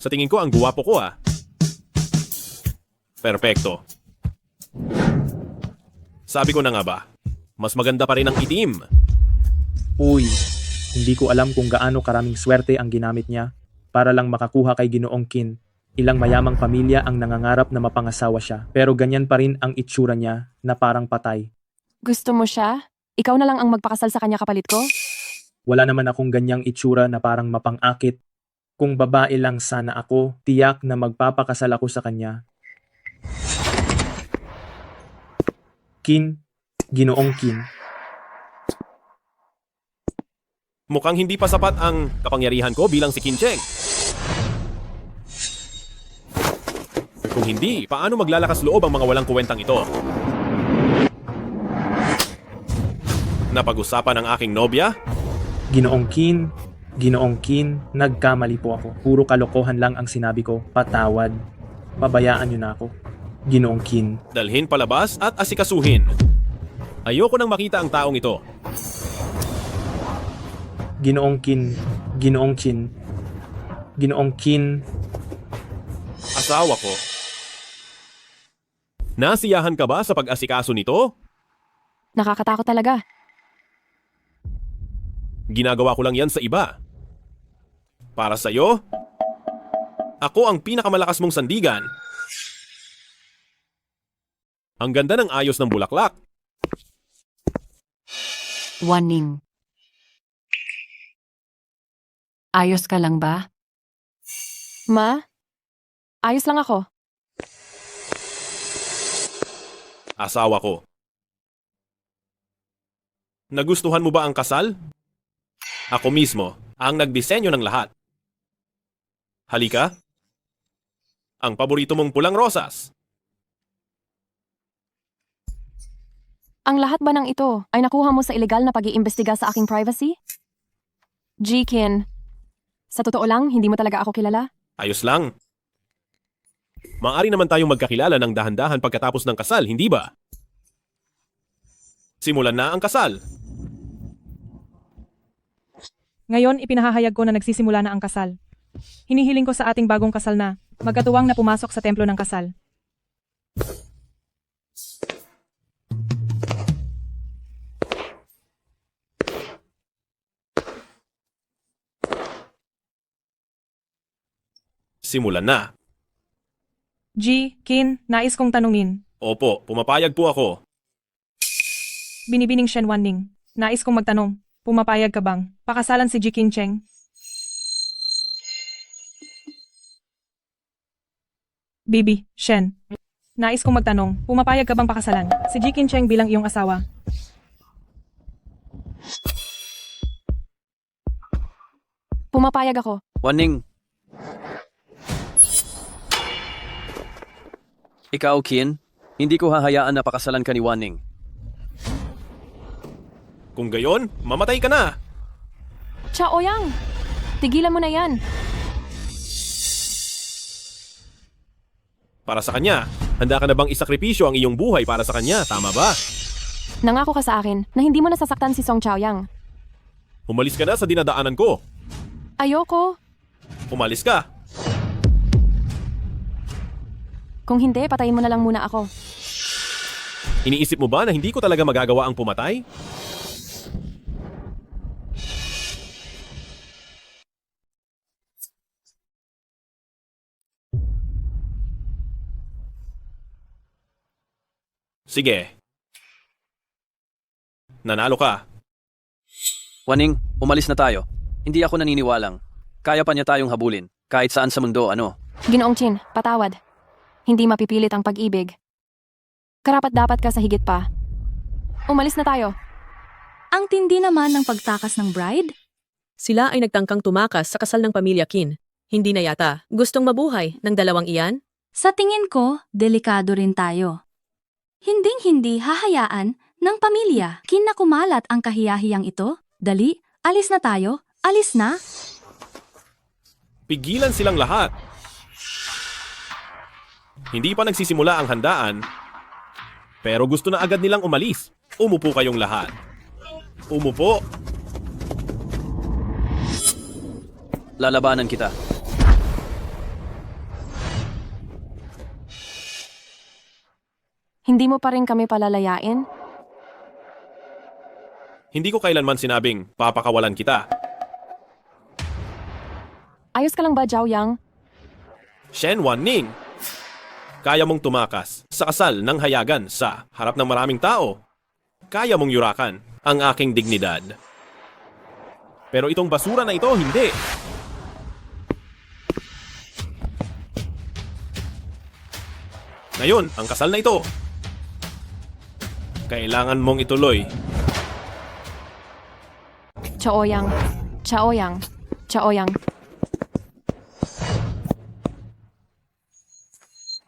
Speaker 4: Sa tingin ko, ang guwapo ko ah. Perpekto. Sabi ko na nga ba, mas maganda pa rin ang itim.
Speaker 14: Uy, hindi ko alam kung gaano karaming swerte ang ginamit niya para lang makakuha kay Ginoong Qin. Ilang mayamang pamilya ang nangangarap na mapangasawa siya, pero ganyan pa rin ang itsura niya na parang patay.
Speaker 2: Gusto mo siya? Ikaw na lang ang magpakasal sa kanya kapalit ko?
Speaker 14: Wala naman akong ganyang itsura na parang mapang-akit. Kung babae lang sana ako, tiyak na magpapakasal ako sa kanya. Qin, Ginoong Qin.
Speaker 4: Mukhang hindi pa sapat ang kapangyarihan ko bilang si Qin Cheng. Kung hindi, paano maglalakas loob ang mga walang kuwentang ito? Napag-usapan ng aking nobya?
Speaker 14: Ginoong Qin, nagkamali po ako. Puro kalokohan lang ang sinabi ko. Patawad. Pabayaan niyo na ako. Ginoong Qin.
Speaker 4: Dalhin palabas at asikasuhin. Ayoko nang makita ang taong ito.
Speaker 14: Ginoong Qin.
Speaker 4: Asawa ko. Nasiyahan ka ba sa pag-asikaso nito?
Speaker 2: Nakakatakot talaga.
Speaker 4: Ginagawa ko lang yan sa iba. Para sa'yo, ako ang pinakamalakas mong sandigan. Ang ganda ng ayos ng bulaklak.
Speaker 2: Waning. Ayos ka lang ba? Ma? Ayos lang ako.
Speaker 4: Asawa ko. Nagustuhan mo ba ang kasal? Ako mismo ang nagdisenyo ng lahat. Halika. Ang paborito mong pulang rosas.
Speaker 2: Ang lahat ba ng ito ay nakuha mo sa ilegal na pag-iimbestiga sa aking privacy? Jikin, sa totoo lang, hindi mo talaga ako kilala?
Speaker 4: Ayos lang. Maaari naman tayong magkakilala ng dahan-dahan pagkatapos ng kasal, hindi ba? Simulan na ang kasal.
Speaker 7: Ngayon, ipinahahayag ko na nagsisimula na ang kasal. Hinihiling ko sa ating bagong kasal na magkatuwang na pumasok sa templo ng kasal.
Speaker 4: Simulan na.
Speaker 7: Qin, nais kong tanungin.
Speaker 4: Opo, pumapayag po ako.
Speaker 7: Binibining Shen Wanning, nais kong magtanong. Pumapayag ka bang pakasalan si Qin Cheng? Bibi, Shen. Nais kong magtanong, pumapayag ka bang pakasalan si Qin Cheng bilang iyong asawa?
Speaker 2: Pumapayag ako.
Speaker 10: Waning. Ikaw, Qin, hindi ko hahayaan na pakasalan ka ni Waning.
Speaker 4: Kung gayon, mamatay ka na.
Speaker 2: Chaoyang, tigilan mo na yan.
Speaker 4: Para sa kanya, handa ka na bang isakripisyo ang iyong buhay para sa kanya, tama ba?
Speaker 2: Nangako ka sa akin na hindi mo nasasaktan si Song Chaoyang.
Speaker 4: Umalis ka na sa dinadaanan ko.
Speaker 2: Ayoko.
Speaker 4: Umalis ka.
Speaker 2: Kung hindi, patayin mo na lang muna ako.
Speaker 4: Iniisip mo ba na hindi ko talaga magagawa ang pumatay? Sige. Nanalo ka.
Speaker 10: Waning, umalis na tayo. Hindi ako naniniwalang. Kaya pa niya tayong habulin. Kahit saan sa mundo, ano?
Speaker 2: Ginoong Chin, patawad. Hindi mapipilit ang pag-ibig. Karapat dapat ka sa higit pa. Umalis na tayo.
Speaker 1: Ang tindi naman ng pagtakas ng bride.
Speaker 12: Sila ay nagtangkang tumakas sa kasal ng pamilya Qin. Hindi na yata gustong mabuhay ng dalawang iyan?
Speaker 1: Sa tingin ko, delikado rin tayo. Hinding-hindi hahayaan ng pamilya Qin na kumalat ang kahiyahiyang ito. Dali, alis na tayo. Alis na.
Speaker 4: Pigilan silang lahat. Hindi pa nagsisimula ang handaan, pero gusto na agad nilang umalis. Umupo kayong lahat. Umupo.
Speaker 10: Lalabanan kita.
Speaker 2: Hindi mo pa rin kami palalayain?
Speaker 4: Hindi ko kailanman sinabing papakawalan kita.
Speaker 2: Ayos ka lang ba, Zhao Yang?
Speaker 4: Shen Wanning, kaya mong tumakas sa kasal ng hayagan sa harap ng maraming tao. Kaya mong yurakan ang aking dignidad. Pero itong basura na ito, hindi. Ngayon, ang kasal na ito. Kailangan mong ituloy.
Speaker 2: Chaoyang. Chaoyang. Chaoyang.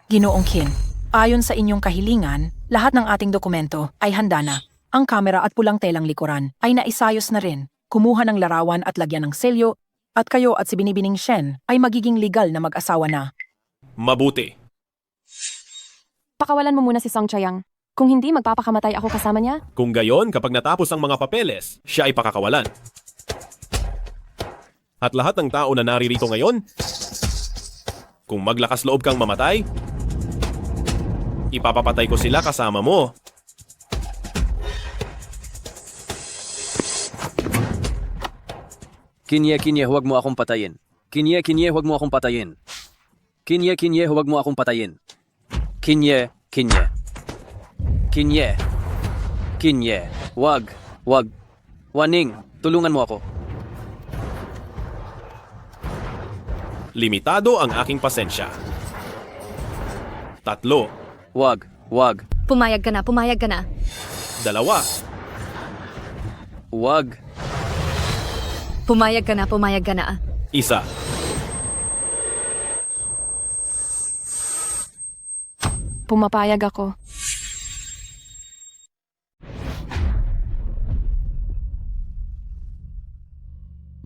Speaker 15: Ginoong Qin, ayon sa inyong kahilingan, lahat ng ating dokumento ay handa na. Ang kamera at pulang telang likuran ay naisayos na rin. Kumuha ng larawan at lagyan ng selyo, at kayo at si Binibining Shen ay magiging legal na mag-asawa na.
Speaker 4: Mabuti.
Speaker 2: Pakawalan mo muna si Song Chaoyang. Kung hindi, magpapakamatay ako kasama niya.
Speaker 4: Kung gayon, kapag natapos ang mga papeles, siya ay pakakawalan. At lahat ng tao na naririto ngayon, kung maglakas loob kang mamatay, ipapapatay ko sila kasama mo.
Speaker 10: Kinye, huwag mo akong patayin. Kinye, huwag mo akong patayin. Kinye, huwag mo akong patayin. Kinye. Kinye, wag. Waning, tulungan mo ako.
Speaker 4: Limitado ang aking pasensya. 3.
Speaker 10: Wag.
Speaker 1: Pumayag ka na.
Speaker 4: 2.
Speaker 10: Wag.
Speaker 1: Pumayag ka na.
Speaker 4: 1.
Speaker 2: Pumapayag ako.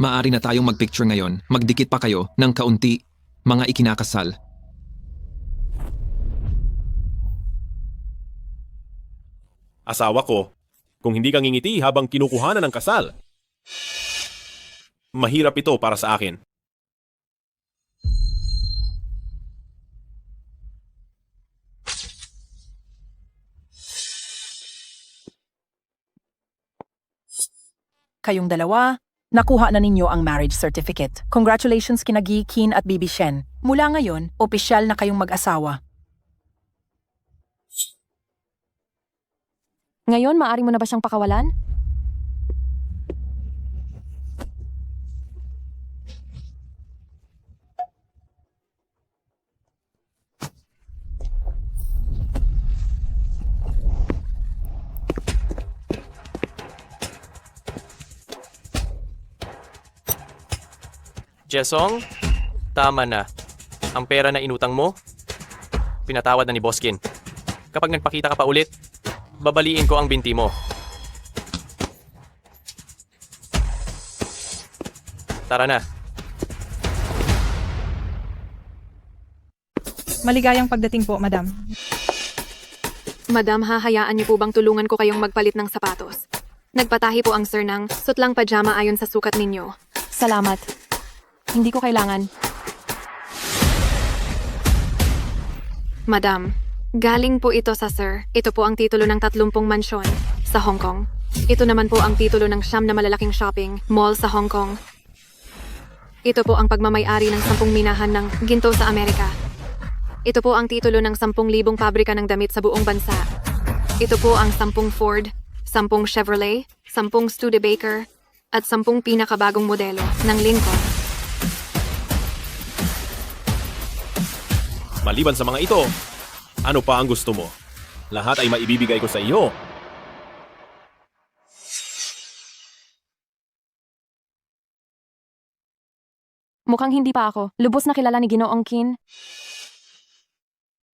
Speaker 11: Maari na tayong magpicture ngayon. Magdikit pa kayo ng kaunti, mga ikinakasal.
Speaker 4: Asawa ko, kung hindi kang ngingiti habang kinukuhanan ng kasal. Mahirap ito para sa akin.
Speaker 15: Kayong dalawa, nakuha na ninyo ang marriage certificate. Congratulations kina Gi, Qin at Bibi Shen. Mula ngayon, opisyal na kayong mag-asawa.
Speaker 2: Ngayon, maaari mo na ba siyang pakawalan?
Speaker 3: Jesong, tama na. Ang pera na inutang mo, pinatawad na ni Boskin. Kapag nagpakita ka pa ulit, babaliin ko ang binti mo. Tara na.
Speaker 7: Maligayang pagdating po, madam.
Speaker 2: Madam, hahayaan niyo po bang tulungan ko kayong magpalit ng sapatos? Nagpatahi po ang sir ng sutlang pajama ayon sa sukat ninyo. Salamat. Hindi ko kailangan. Madam, galing po ito sa sir. Ito po ang titulo ng 30 mansyon sa Hong Kong. Ito naman po ang titulo ng 9 na malalaking shopping mall sa Hong Kong. Ito po ang pagmamay-ari ng 10 minahan ng ginto sa Amerika. Ito po ang titulo ng 10,000 pabrika ng damit sa buong bansa. Ito po ang 10 Ford, 10 Chevrolet, 10 Studebaker, at 10 pinakabagong modelo ng Lincoln.
Speaker 4: Maliban sa mga ito, ano pa ang gusto mo? Lahat ay maibibigay ko sa iyo.
Speaker 2: Mukhang hindi pa ako. Lubos na kilala ni Ginoong Qin.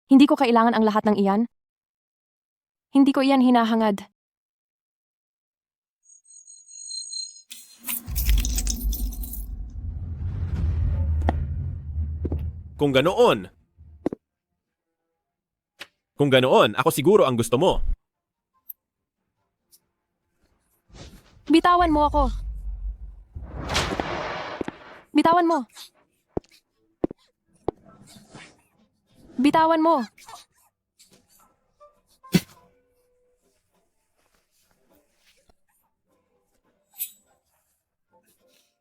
Speaker 2: Hindi ko kailangan ang lahat ng iyan. Hindi ko iyan hinahangad.
Speaker 4: Kung ganoon, ako siguro ang gusto mo.
Speaker 2: Bitawan mo ako. Bitawan mo. Bitawan mo.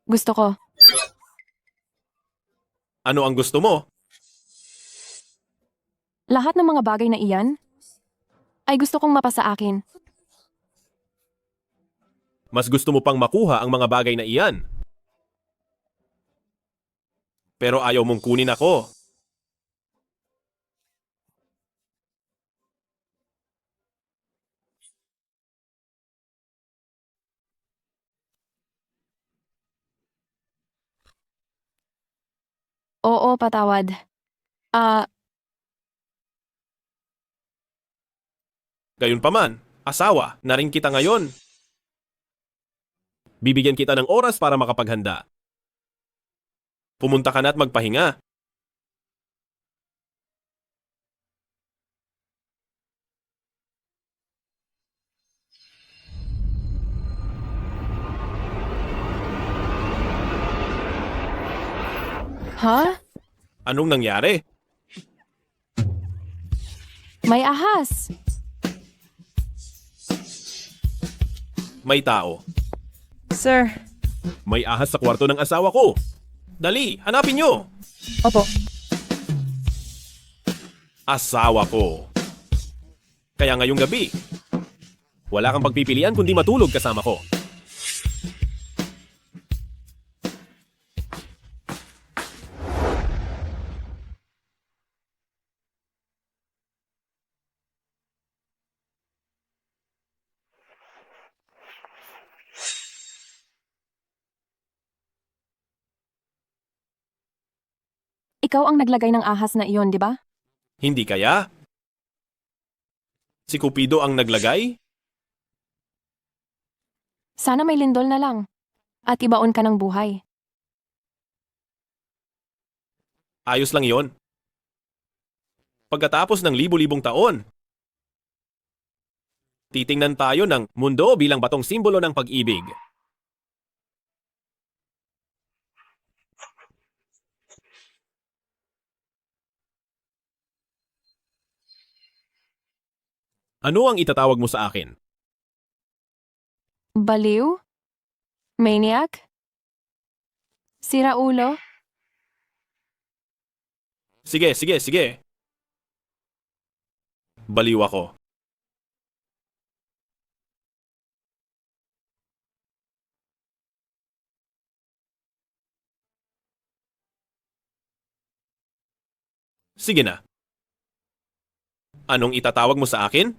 Speaker 2: Gusto ko.
Speaker 4: Ano ang gusto mo?
Speaker 2: Lahat ng mga bagay na iyan ay gusto kong mapasa akin.
Speaker 4: Mas gusto mo pang makuha ang mga bagay na iyan. Pero ayaw mong kunin ako.
Speaker 2: Oo, patawad.
Speaker 4: Gayunpaman, asawa na rin kita ngayon. Bibigyan kita ng oras para makapaghanda. Pumunta ka na at magpahinga.
Speaker 2: Ha?
Speaker 4: Anong nangyari?
Speaker 2: May ahas.
Speaker 4: May tao.
Speaker 7: Sir.
Speaker 4: May ahas sa kwarto ng asawa ko. Dali, hanapin nyo!
Speaker 7: Opo.
Speaker 4: Asawa ko. Kaya ngayong gabi, wala kang pagpipilian kundi matulog kasama ko.
Speaker 2: Ikaw ang naglagay ng ahas na iyon, di ba?
Speaker 4: Hindi kaya? Si Cupido ang naglagay?
Speaker 2: Sana may lindol na lang. At ibaon ka ng buhay.
Speaker 4: Ayos lang yon. Pagkatapos ng libu-libong taon, titingnan tayo ng mundo bilang batong simbolo ng pag-ibig. Ano ang itatawag mo sa akin?
Speaker 2: Baliw? Maniac? Siraulo?
Speaker 4: Sige. Baliw ako. Sige na. Anong itatawag mo sa akin?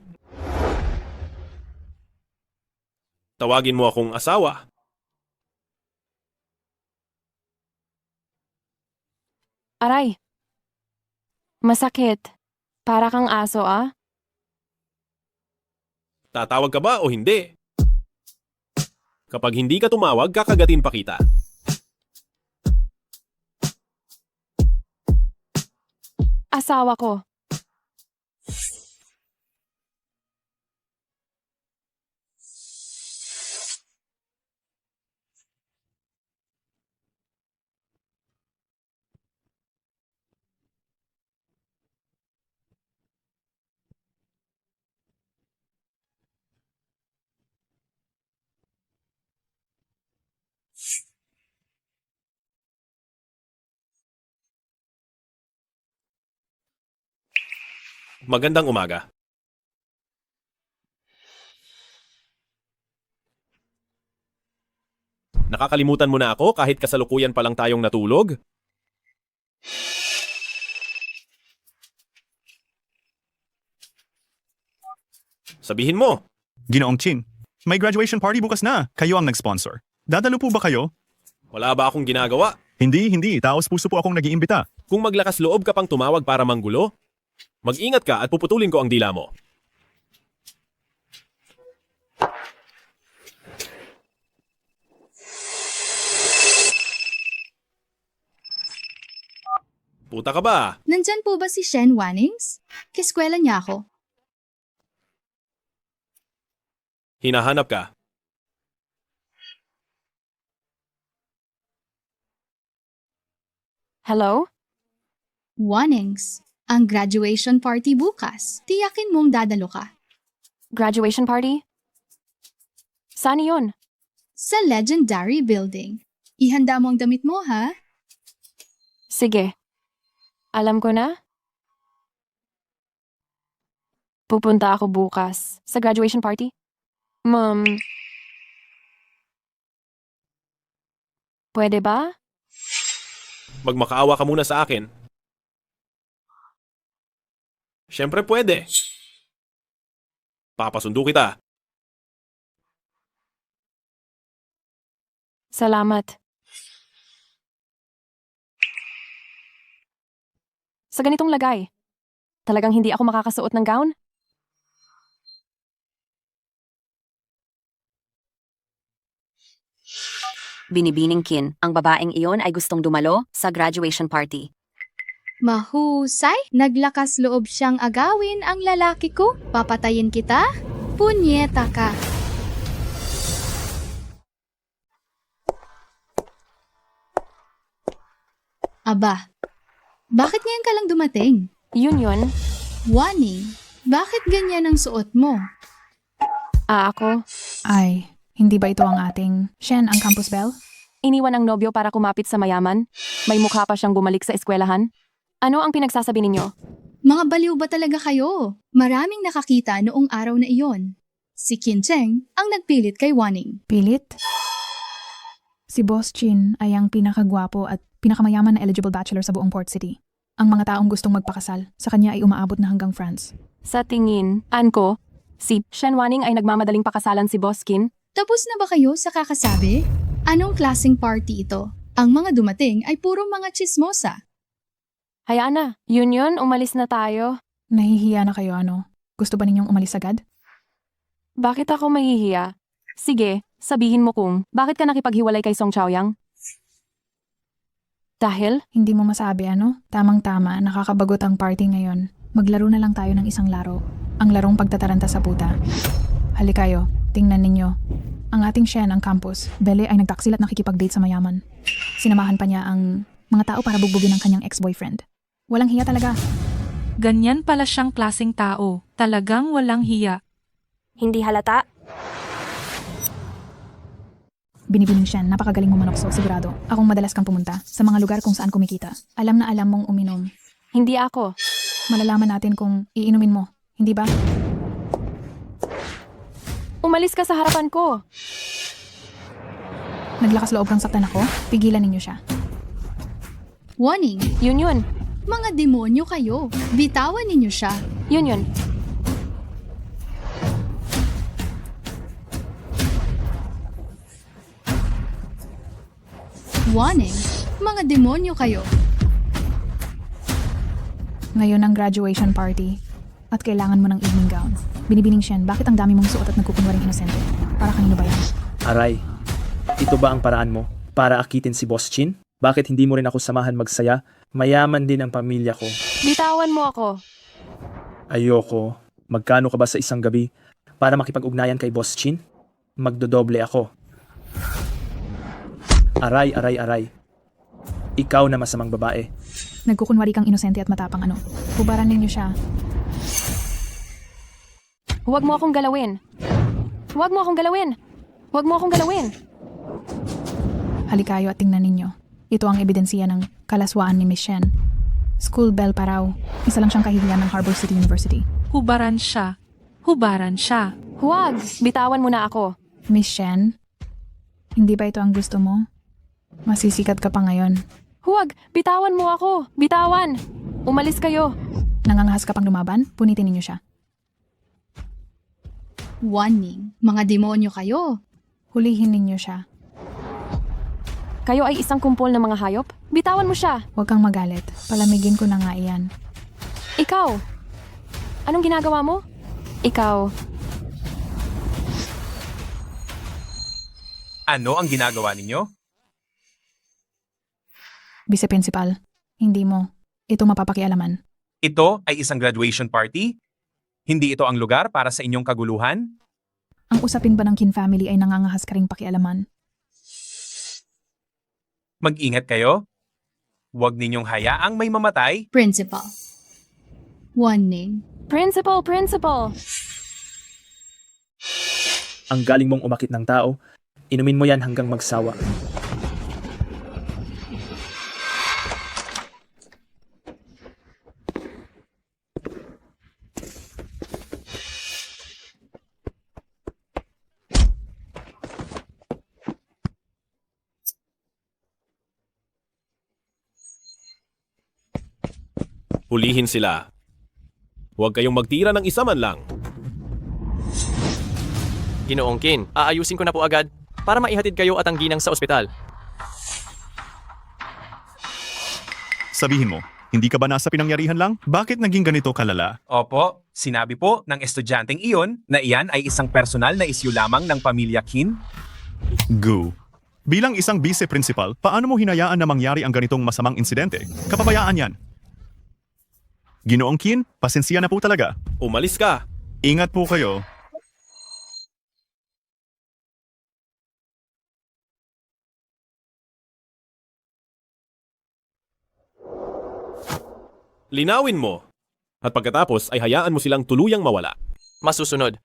Speaker 4: Tawagin mo akong asawa.
Speaker 2: Aray. Masakit. Para kang aso, ah?
Speaker 4: Tatawag ka ba o hindi? Kapag hindi ka tumawag, kakagatin pa kita.
Speaker 2: Asawa ko.
Speaker 4: Magandang umaga. Nakakalimutan mo na ako kahit kasalukuyan pa lang tayong natulog? Sabihin mo.
Speaker 9: Ginoong Chin, may graduation party bukas na. Kayo ang nag-sponsor. Dadalo po ba kayo?
Speaker 4: Wala ba akong ginagawa?
Speaker 9: Hindi. Taos puso po akong nag-iimbita.
Speaker 4: Kung maglakas loob ka pang tumawag para manggulo, mag-ingat ka at puputulin ko ang dila mo. Puta ka ba?
Speaker 1: Nandyan po ba si Shen Wannings? Kiskwela niya ako.
Speaker 4: Hinahanap ka.
Speaker 2: Hello?
Speaker 1: Wannings, ang graduation party bukas. Tiyakin mong dadalo ka.
Speaker 2: Graduation party? Saan yun?
Speaker 1: Sa Legendary Building. Ihanda mo ang damit mo, ha?
Speaker 2: Sige. Alam ko na. Pupunta ako bukas sa graduation party. Pwede ba?
Speaker 4: Magmakaawa ka muna sa akin. Siyempre pwede. Papasundo kita.
Speaker 2: Salamat. Sa ganitong lagay, talagang hindi ako makakasuot ng gown?
Speaker 12: Binibining Kin, ang babaeng iyon ay gustong dumalo sa graduation party.
Speaker 1: Mahusay, naglakas loob siyang agawin ang lalaki ko. Papatayin kita? Punyeta ka. Aba, bakit ngayon ka lang dumating?
Speaker 2: Yun.
Speaker 1: Wanning, bakit ganyan ang suot mo?
Speaker 2: Ako?
Speaker 15: Ay, hindi ba ito ang ating Shen, ang campus belle?
Speaker 2: Iniwan ang nobyo para kumapit sa mayaman? May mukha pa siyang bumalik sa eskwelahan? Ano ang pinagsasabi ninyo?
Speaker 1: Mga baliw ba talaga kayo? Maraming nakakita noong araw na iyon. Si Qin Cheng ang nagpilit kay Wanning.
Speaker 15: Pilit? Si Boss Chin ay ang pinakagwapo at pinakamayaman na eligible bachelor sa buong Port City. Ang mga taong gustong magpakasal, sa kanya ay umaabot na hanggang France.
Speaker 2: Sa tingin, Anko, si Shen Wanning ay nagmamadaling pakasalan si Boss Qin?
Speaker 1: Tapos na ba kayo sa kakasabi? Anong klaseng party ito? Ang mga dumating ay puro mga chismosa.
Speaker 2: Hayaan na. Yun, umalis na tayo.
Speaker 15: Nahihiya na kayo ano? Gusto ba ninyong umalis agad?
Speaker 2: Bakit ako mahihiya? Sige, sabihin mo kung bakit ka nakipaghiwalay kay Song Chaoyang? Dahil?
Speaker 15: Hindi mo masabi ano? Tamang-tama, nakakabagot ang party ngayon. Maglaro na lang tayo ng isang laro. Ang larong pagtataranta sa puta. Halikayo, tingnan ninyo. Ang ating Shen, ang campus, Belle ay nagtaksil at nakikipag-date sa mayaman. Sinamahan pa niya ang mga tao para bugbugin ang kanyang ex-boyfriend. Walang hiya talaga.
Speaker 7: Ganyan pala siyang klaseng tao. Talagang walang hiya.
Speaker 8: Hindi halata?
Speaker 15: Binibining Shen, napakagaling mo manokso, sigurado. Akong madalas kang pumunta sa mga lugar kung saan kumikita. Alam na alam mong uminom.
Speaker 2: Hindi ako.
Speaker 15: Malalaman natin kung iinumin mo, hindi ba?
Speaker 2: Umalis ka sa harapan ko.
Speaker 15: Naglakas loob kang saktan ako? Pigilan ninyo siya.
Speaker 1: Wanning,
Speaker 2: Yun.
Speaker 1: mga demonyo kayo. Bitawan ninyo siya.
Speaker 2: Yun.
Speaker 1: Wanning, mga demonyo kayo.
Speaker 15: Ngayon ang graduation party at kailangan mo ng evening gown. Binibining Shen, bakit ang dami mong suot at nagkukunwaring inosente? Para kanino ba yan?
Speaker 14: Aray, ito ba ang paraan mo para akitin si Boss Chin? Bakit hindi mo rin ako samahan magsaya? Mayaman din ang pamilya ko.
Speaker 2: Bitawan mo ako.
Speaker 14: Ayoko. Magkano ka ba sa isang gabi para makipag-ugnayan kay Boss Chin? Magdodoble ako. Aray. Ikaw na masamang babae.
Speaker 15: Nagkukunwari kang inosente at matapang ano. Hubaran ninyo siya.
Speaker 2: Huwag mo akong galawin.
Speaker 15: Halikayo at tingnan ninyo. Ito ang ebidensiya ng kalaswaan ni Miss Shen.
Speaker 16: School bell pa raw. Isa lang siyang kahihiyan ng Harbor City University.
Speaker 7: Hubaran siya. Hubaran siya.
Speaker 2: Huwag! Bitawan mo na ako.
Speaker 16: Miss Shen, hindi ba ito ang gusto mo? Masisikat ka pa ngayon.
Speaker 2: Huwag! Bitawan mo ako! Bitawan! Umalis kayo!
Speaker 16: Nangangahas ka pang lumaban? Punitin ninyo siya.
Speaker 1: Warning, mga demonyo kayo.
Speaker 16: Hulihin ninyo siya.
Speaker 2: Kayo ay isang kumpol ng mga hayop? Bitawan mo siya!
Speaker 16: Huwag kang magalit. Palamigin ko na nga iyan.
Speaker 2: Ikaw! Anong ginagawa mo? Ikaw.
Speaker 17: Ano ang ginagawa ninyo?
Speaker 16: Vice Principal, hindi mo. Ito mapapakialaman.
Speaker 17: Ito ay isang graduation party? Hindi ito ang lugar para sa inyong kaguluhan?
Speaker 16: Ang usapin ba ng Kin family ay nangangahas ka ring pakialaman?
Speaker 17: Mag-ingat kayo. Huwag ninyong hayaang may mamatay.
Speaker 1: Principal. Warning.
Speaker 2: Principal! Principal!
Speaker 14: Ang galing mong umakit ng tao, inumin mo yan hanggang magsawa.
Speaker 4: Hulihin sila. Huwag kayong magtira ng isa man lang.
Speaker 3: Ginoong Kin, aayusin ko na po agad para maihatid kayo at ang ginang sa ospital.
Speaker 9: Sabihin mo, hindi ka ba nasa pinangyarihan lang? Bakit naging ganito kalala?
Speaker 17: Opo, sinabi po ng estudyanteng iyon na iyan ay isang personal na isyu lamang ng pamilya Kin.
Speaker 9: Gu. Bilang isang vice principal, paano mo hinayaan na mangyari ang ganitong masamang insidente? Kapabayaan yan. Ginoong Kin, pasensya na po talaga.
Speaker 4: Umalis ka.
Speaker 9: Ingat po kayo.
Speaker 4: Linawin mo. At pagkatapos ay hayaan mo silang tuluyang mawala.
Speaker 3: Masusunod.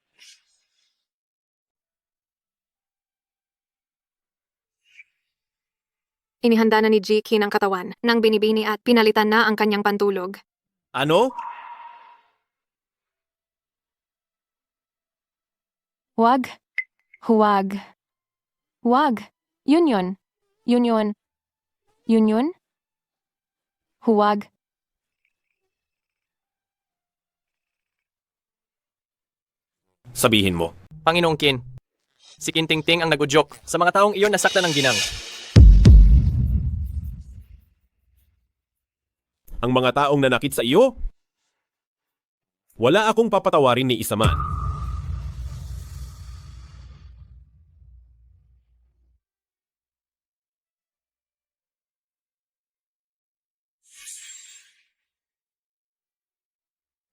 Speaker 18: Inihanda na ni G. Kin ang katawan nang binibini at pinalitan na ang kanyang pantulog.
Speaker 4: Ano?
Speaker 2: Huwag. Huwag. Huwag. Yun yun. Yun yun. Yun yun. Huwag.
Speaker 4: Sabihin mo.
Speaker 3: Panginoong Kin, si Kintingting ang nagudyok sa mga taong iyon nasaktan ng ginang.
Speaker 4: Ang mga taong nanakit sa iyo? Wala akong papatawarin ni isa man.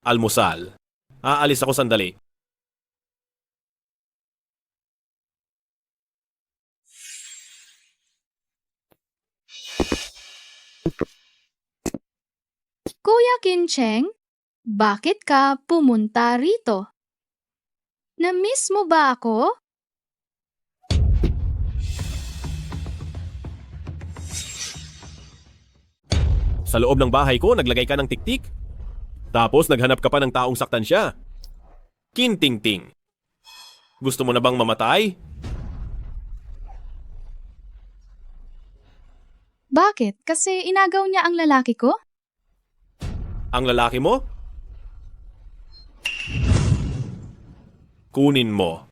Speaker 4: Almusal. Aalis ako sandali.
Speaker 1: Kuya Kincheng, bakit ka pumunta rito? Na-miss mo ba ako?
Speaker 4: Sa loob ng bahay ko, naglagay ka ng tiktik. Tapos naghanap ka pa ng taong saktan siya. Kintingting. Gusto mo na bang mamatay?
Speaker 1: Bakit? Kasi inagaw niya ang lalaki ko?
Speaker 4: Ang lalaki mo? Kunin mo.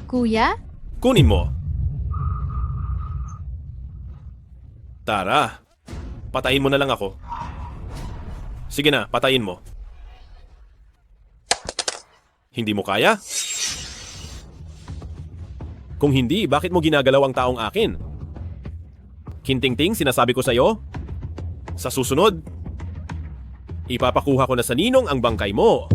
Speaker 1: Kuya?
Speaker 4: Kunin mo. Tara. Patayin mo na lang ako. Sige na, patayin mo. Hindi mo kaya? Kung hindi, bakit mo ginagalaw ang taong akin? Kintingting, sinasabi ko sa'yo, sa susunod, ipapakuha ko na sa ninong ang bangkay mo.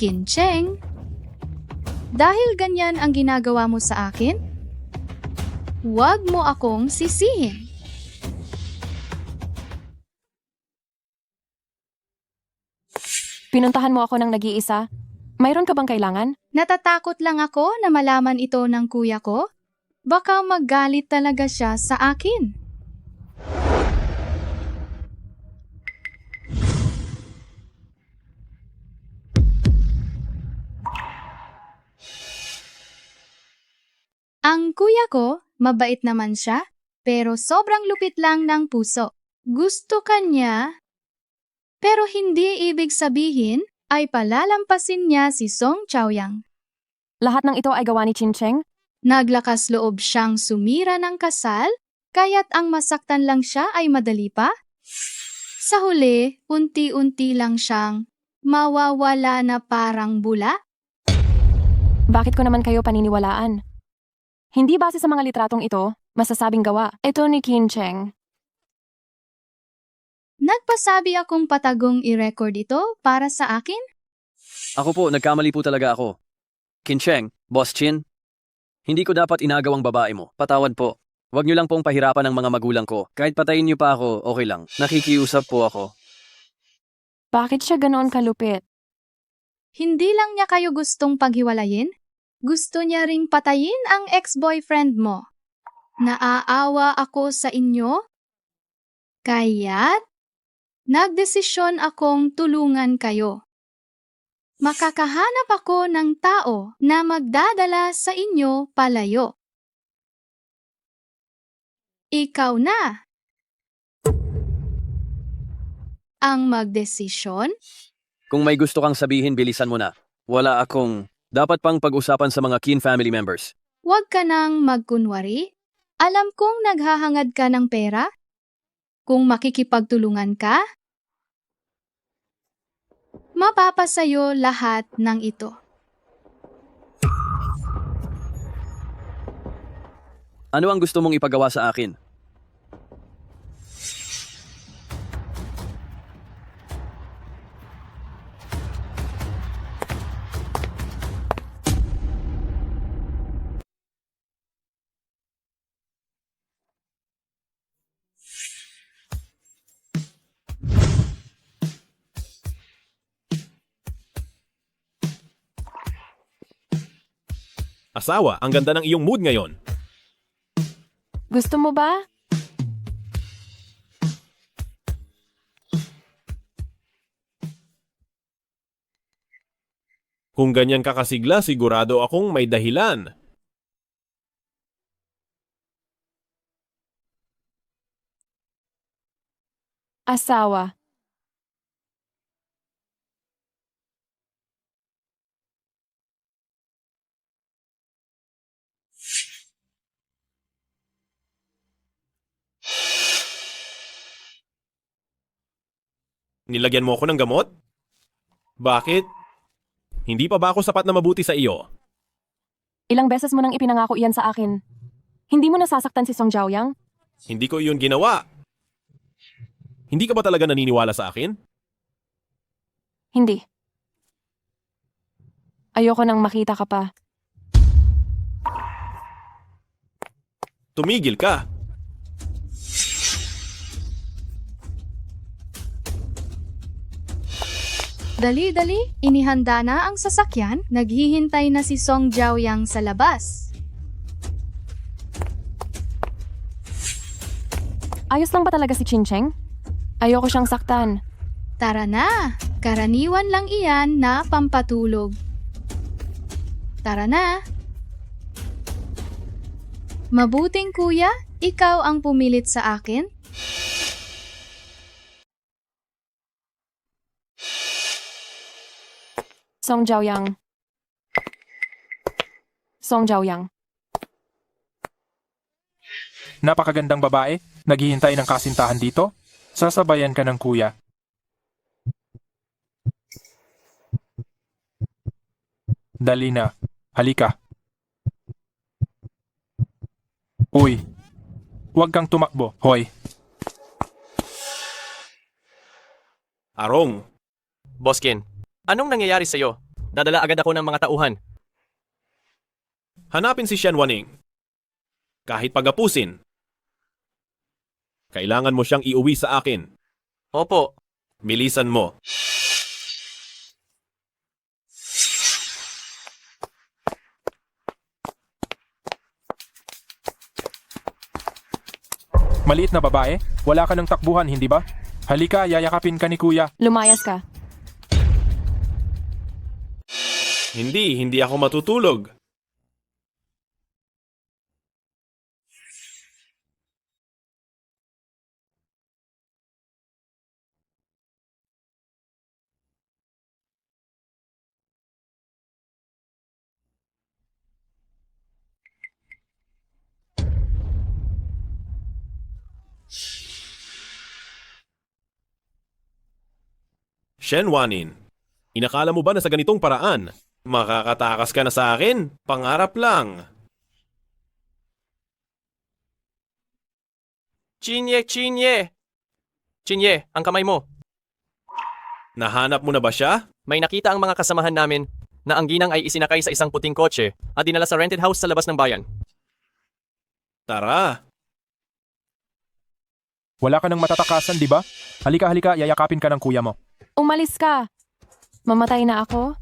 Speaker 1: Kincheng, dahil ganyan ang ginagawa mo sa akin, huwag mo akong sisihin.
Speaker 2: Pinuntahan mo ako ng nag-iisa. Mayroon ka bang kailangan?
Speaker 1: Natatakot lang ako na malaman ito ng kuya ko. Baka magalit talaga siya sa akin. Ang kuya ko, mabait naman siya, pero sobrang lupit lang ng puso. Gusto ka niya, pero hindi ibig sabihin ay palalampasin niya si Song Chaoyang.
Speaker 2: Lahat ng ito ay gawa ni Chincheng?
Speaker 1: Naglakas loob siyang sumira ng kasal, kaya't ang masaktan lang siya ay madali pa? Sa huli, unti-unti lang siyang mawawala na parang bula.
Speaker 2: Bakit ko naman kayo paniniwalaan? Hindi base sa mga litratong ito, masasabing gawa. Ito ni Chincheng.
Speaker 1: Nagpasabi akong patagong i-record ito para sa akin?
Speaker 10: Ako po, nagkamali po talaga ako. Kincheng, Boss Chin, hindi ko dapat inagawang babae mo. Patawad po. Huwag niyo lang pong pahirapan ang mga magulang ko. Kahit patayin niyo pa ako, okay lang. Nakikiusap po ako.
Speaker 2: Bakit siya ganoon kalupit?
Speaker 1: Hindi lang niya kayo gustong paghiwalayin? Gusto niya ring patayin ang ex-boyfriend mo. Naaawa ako sa inyo? Kaya't nagdesisyon akong tulungan kayo. Makakahanap ako ng tao na magdadala sa inyo palayo. Ikaw na ang magdesisyon?
Speaker 10: Kung may gusto kang sabihin, bilisan mo na. Wala akong dapat pang pag-usapan sa mga Kin family members.
Speaker 1: Huwag ka nang magkunwari. Alam kong naghahangad ka ng pera. Kung makikipagtulungan ka, mapapasayo lahat ng ito.
Speaker 10: Ano ang gusto mong ipagawa sa akin?
Speaker 4: Asawa, ang ganda ng iyong mood ngayon.
Speaker 2: Gusto mo ba?
Speaker 4: Kung ganyan ka kasigla, sigurado akong may dahilan.
Speaker 2: Asawa.
Speaker 4: Nilagyan mo ako ng gamot? Bakit? Hindi pa ba ako sapat na mabuti sa iyo?
Speaker 2: Ilang beses mo nang ipinangako iyan sa akin. Hindi mo nasasaktan si Song Jiaoyang?
Speaker 4: Hindi ko iyon ginawa. Hindi ka ba talaga naniniwala sa akin?
Speaker 2: Hindi. Ayoko nang makita ka pa.
Speaker 4: Tumigil ka.
Speaker 1: Dali-dali, inihanda na ang sasakyan, naghihintay na si Song Jiaoyang sa labas.
Speaker 2: Ayos lang ba talaga si Chincheng? Ayoko siyang saktan.
Speaker 1: Tara na, karaniwan lang iyan na pampatulog. Tara na. Mabuting kuya, ikaw ang pumilit sa akin.
Speaker 2: Song Jiaoyang. Song Jiaoyang.
Speaker 19: Napakagandang babae, naghihintay ng kasintahan dito. Sasabayan ka ng kuya. Dali na, halika. Uy, huwag kang tumakbo, hoy.
Speaker 4: Arong.
Speaker 3: Boskin, anong nangyayari sa'yo? Dadala agad ako ng mga tauhan.
Speaker 4: Hanapin si Shen Waning. Kahit pagapusin. Kailangan mo siyang iuwi sa akin.
Speaker 3: Opo.
Speaker 4: Bilisan mo.
Speaker 19: Maliit na babae? Wala ka ng takbuhan, hindi ba? Halika, yayakapin ka ni kuya.
Speaker 2: Lumayas ka.
Speaker 4: Hindi ako matutulog. Shenwanin, inakala mo ba na sa ganitong paraan, makakatakas ka na sa akin? Pangarap lang.
Speaker 3: Chinye! Chinye, ang kamay mo.
Speaker 4: Nahanap mo na ba siya?
Speaker 3: May nakita ang mga kasamahan namin na ang ginang ay isinakay sa isang puting kotse at dinala sa rented house sa labas ng bayan.
Speaker 4: Tara.
Speaker 19: Wala ka ng matatakasan, di ba? Halika, yayakapin ka ng kuya mo.
Speaker 2: Umalis ka. Mamatay na ako,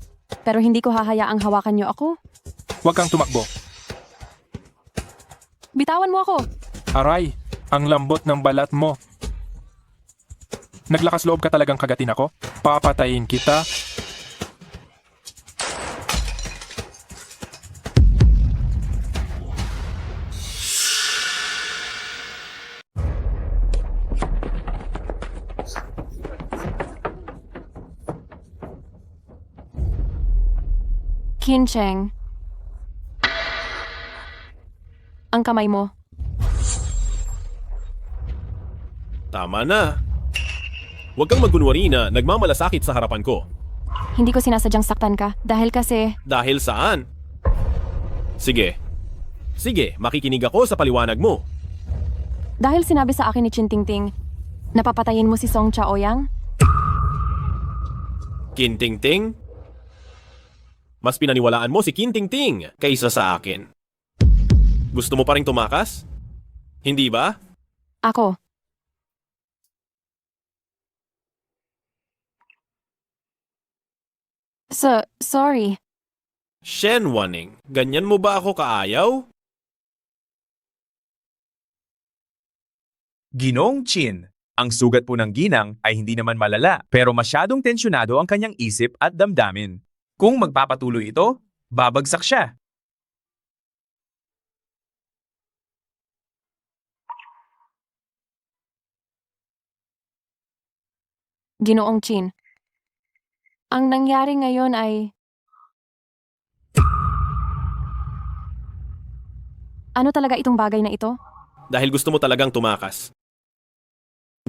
Speaker 2: pero hindi ko hahayaang hawakan niyo ako.
Speaker 19: Huwag kang tumakbo.
Speaker 2: Bitawan mo ako.
Speaker 19: Aray, ang lambot ng balat mo. Naglakas loob ka talagang kagatin ako? Papatayin kita.
Speaker 2: Kincheng. Ang kamay mo.
Speaker 4: Tama na. Huwag kang magkunwari na nagmamalasakit sa harapan ko.
Speaker 2: Hindi ko sinasadyang saktan ka dahil kasi...
Speaker 4: Dahil saan? Sige, makikinig ako sa paliwanag mo.
Speaker 2: Dahil sinabi sa akin ni Chin Tingting, napapatayin mo si Song Chaoyang?
Speaker 4: Kintingting? Mas pinaniwalaan mo si Kintingting kaysa sa akin. Gusto mo pa ring tumakas? Hindi ba?
Speaker 2: Ako. Sorry.
Speaker 4: Shenwaning, ganyan mo ba ako kaayaw?
Speaker 17: Ginoong Chin, ang sugat po ng ginang ay hindi naman malala pero masyadong tensyonado ang kanyang isip at damdamin. Kung magpapatuloy ito, babagsak siya.
Speaker 2: Ginoong Chin. Ang nangyari ngayon ay... Ano talaga itong bagay na ito?
Speaker 4: Dahil gusto mo talagang tumakas.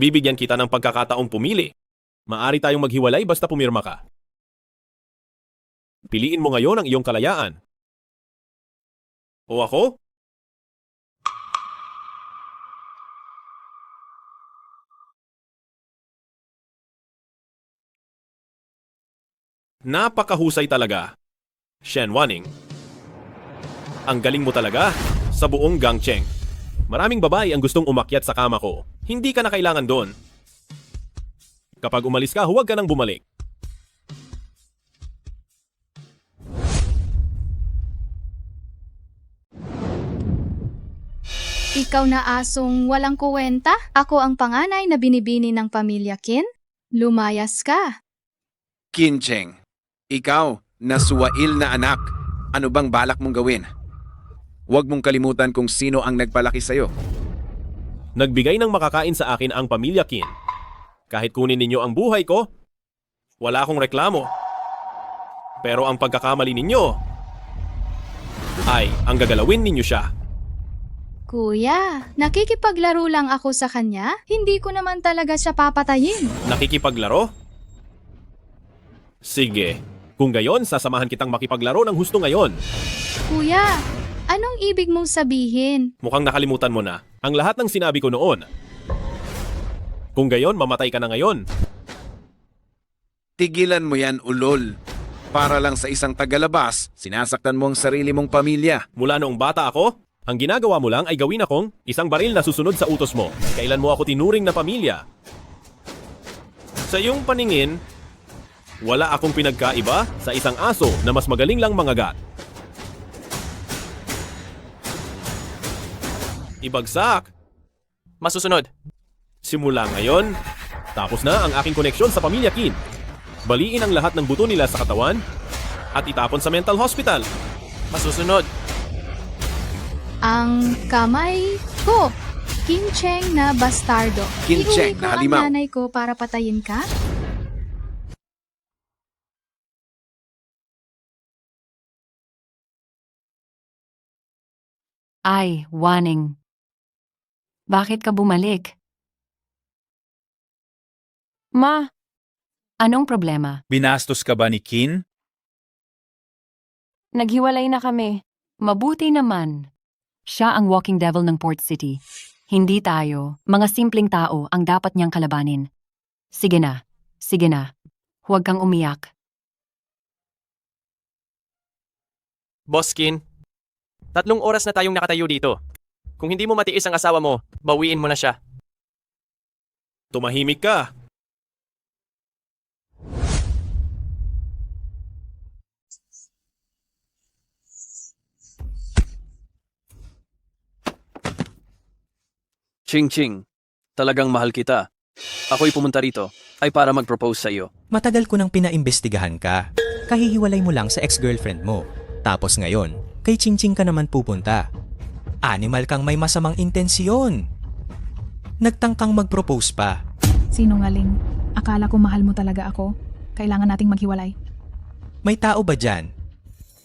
Speaker 4: Bibigyan kita ng pagkakataong pumili. Maari tayong maghiwalay basta pumirma ka. Piliin mo ngayon ang iyong kalayaan. O ako? Napakahusay talaga. Shenwaning. Ang galing mo talaga sa buong Gangcheng. Maraming babae ang gustong umakyat sa kama ko. Hindi ka na kailangan doon. Kapag umalis ka, huwag ka nang bumalik.
Speaker 1: Ikaw na asong walang kuwenta? Ako ang panganay na binibini ng pamilya Kin? Lumayas ka.
Speaker 13: Kincheng, ikaw na suwail na anak, ano bang balak mong gawin? Huwag mong kalimutan kung sino ang nagpalaki sa'yo.
Speaker 4: Nagbigay ng makakain sa akin ang pamilya Kin. Kahit kunin ninyo ang buhay ko, wala akong reklamo. Pero ang pagkakamali ninyo ay ang gagalawin ninyo siya.
Speaker 1: Kuya, nakikipaglaro lang ako sa kanya. Hindi ko naman talaga siya papatayin.
Speaker 4: Nakikipaglaro? Sige, kung gayon, sasamahan kitang makipaglaro ng husto ngayon.
Speaker 1: Kuya, anong ibig mong sabihin?
Speaker 4: Mukhang nakalimutan mo na ang lahat ng sinabi ko noon. Kung gayon, mamatay ka na ngayon.
Speaker 13: Tigilan mo yan, ulol. Para lang sa isang tagalabas, sinasaktan mo ang sarili mong pamilya.
Speaker 4: Mula noong bata ako, ang ginagawa mo lang ay gawin akong isang baril na susunod sa utos mo. Kailan mo ako tinuring na pamilya? Sa iyong paningin, wala akong pinagkaiba sa isang aso na mas magaling lang mangagat. Ibagsak!
Speaker 3: Masusunod.
Speaker 4: Simula ngayon, tapos na ang aking koneksyon sa pamilya Qin. Baliin ang lahat ng buto nila sa katawan at itapon sa mental hospital.
Speaker 3: Masusunod.
Speaker 1: Ang kamay ko. Kim Cheng na bastardo.
Speaker 13: Kim Cheng
Speaker 1: Iuwi ko
Speaker 13: na
Speaker 1: ang
Speaker 13: halimaw.
Speaker 1: nanay ko para patayin ka?
Speaker 2: Ay, Waning. Bakit ka bumalik? Ma, anong problema?
Speaker 6: Binastos ka ba ni Qin?
Speaker 2: Naghiwalay na kami. Mabuti naman. Siya ang walking devil ng Port City. Hindi tayo, mga simpleng tao, ang dapat niyang kalabanin. Sige na. Sige na. Huwag kang umiyak.
Speaker 3: Boss Qin, 3 oras na tayong nakatayo dito. Kung hindi mo matiis ang asawa mo, bawiin mo na siya.
Speaker 4: Tumahimik ka.
Speaker 10: Ching Ching, talagang mahal kita. Ako'y pumunta rito ay para mag-propose sa iyo.
Speaker 20: Matagal ko nang pinaimbestigahan ka. Kahihiwalay mo lang sa ex-girlfriend mo. Tapos ngayon, kay Ching-Ching ka naman pupunta. Animal kang may masamang intensyon. Nagtangkang mag-propose pa.
Speaker 16: Sinungaling. Akala ko mahal mo talaga ako. Kailangan nating maghiwalay.
Speaker 20: May tao ba dyan?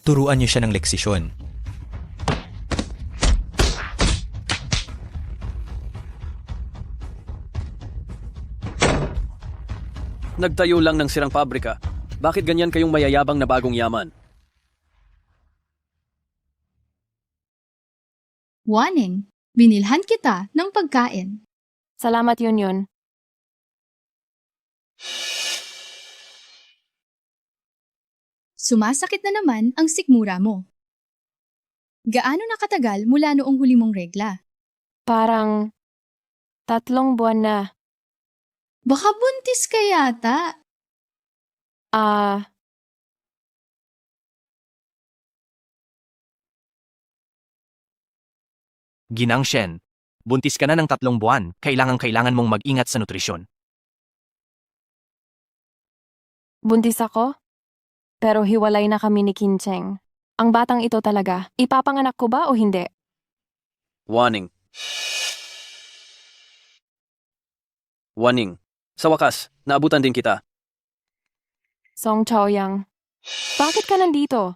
Speaker 20: Turuan niyo siya ng leksisyon.
Speaker 10: Nagtayo lang ng sirang pabrika. Bakit ganyan kayong mayayabang na bagong yaman?
Speaker 1: Waning, binilhan kita ng pagkain.
Speaker 2: Salamat yun.
Speaker 1: Sumasakit na naman ang sikmura mo. Gaano na katagal mula noong huli mong regla?
Speaker 2: Parang 3 buwan na.
Speaker 1: Baka buntis ka yata.
Speaker 3: Ginang Shen, buntis ka na ng 3 buwan. Kailangan mong mag-ingat sa nutrisyon.
Speaker 2: Buntis ako? Pero hiwalay na kami ni Qin Cheng. Ang batang ito talaga, ipapanganak ko ba o hindi?
Speaker 10: Waning. Waning. Sa wakas, naabutan din kita.
Speaker 2: Song Chaoyang. Bakit ka nandito?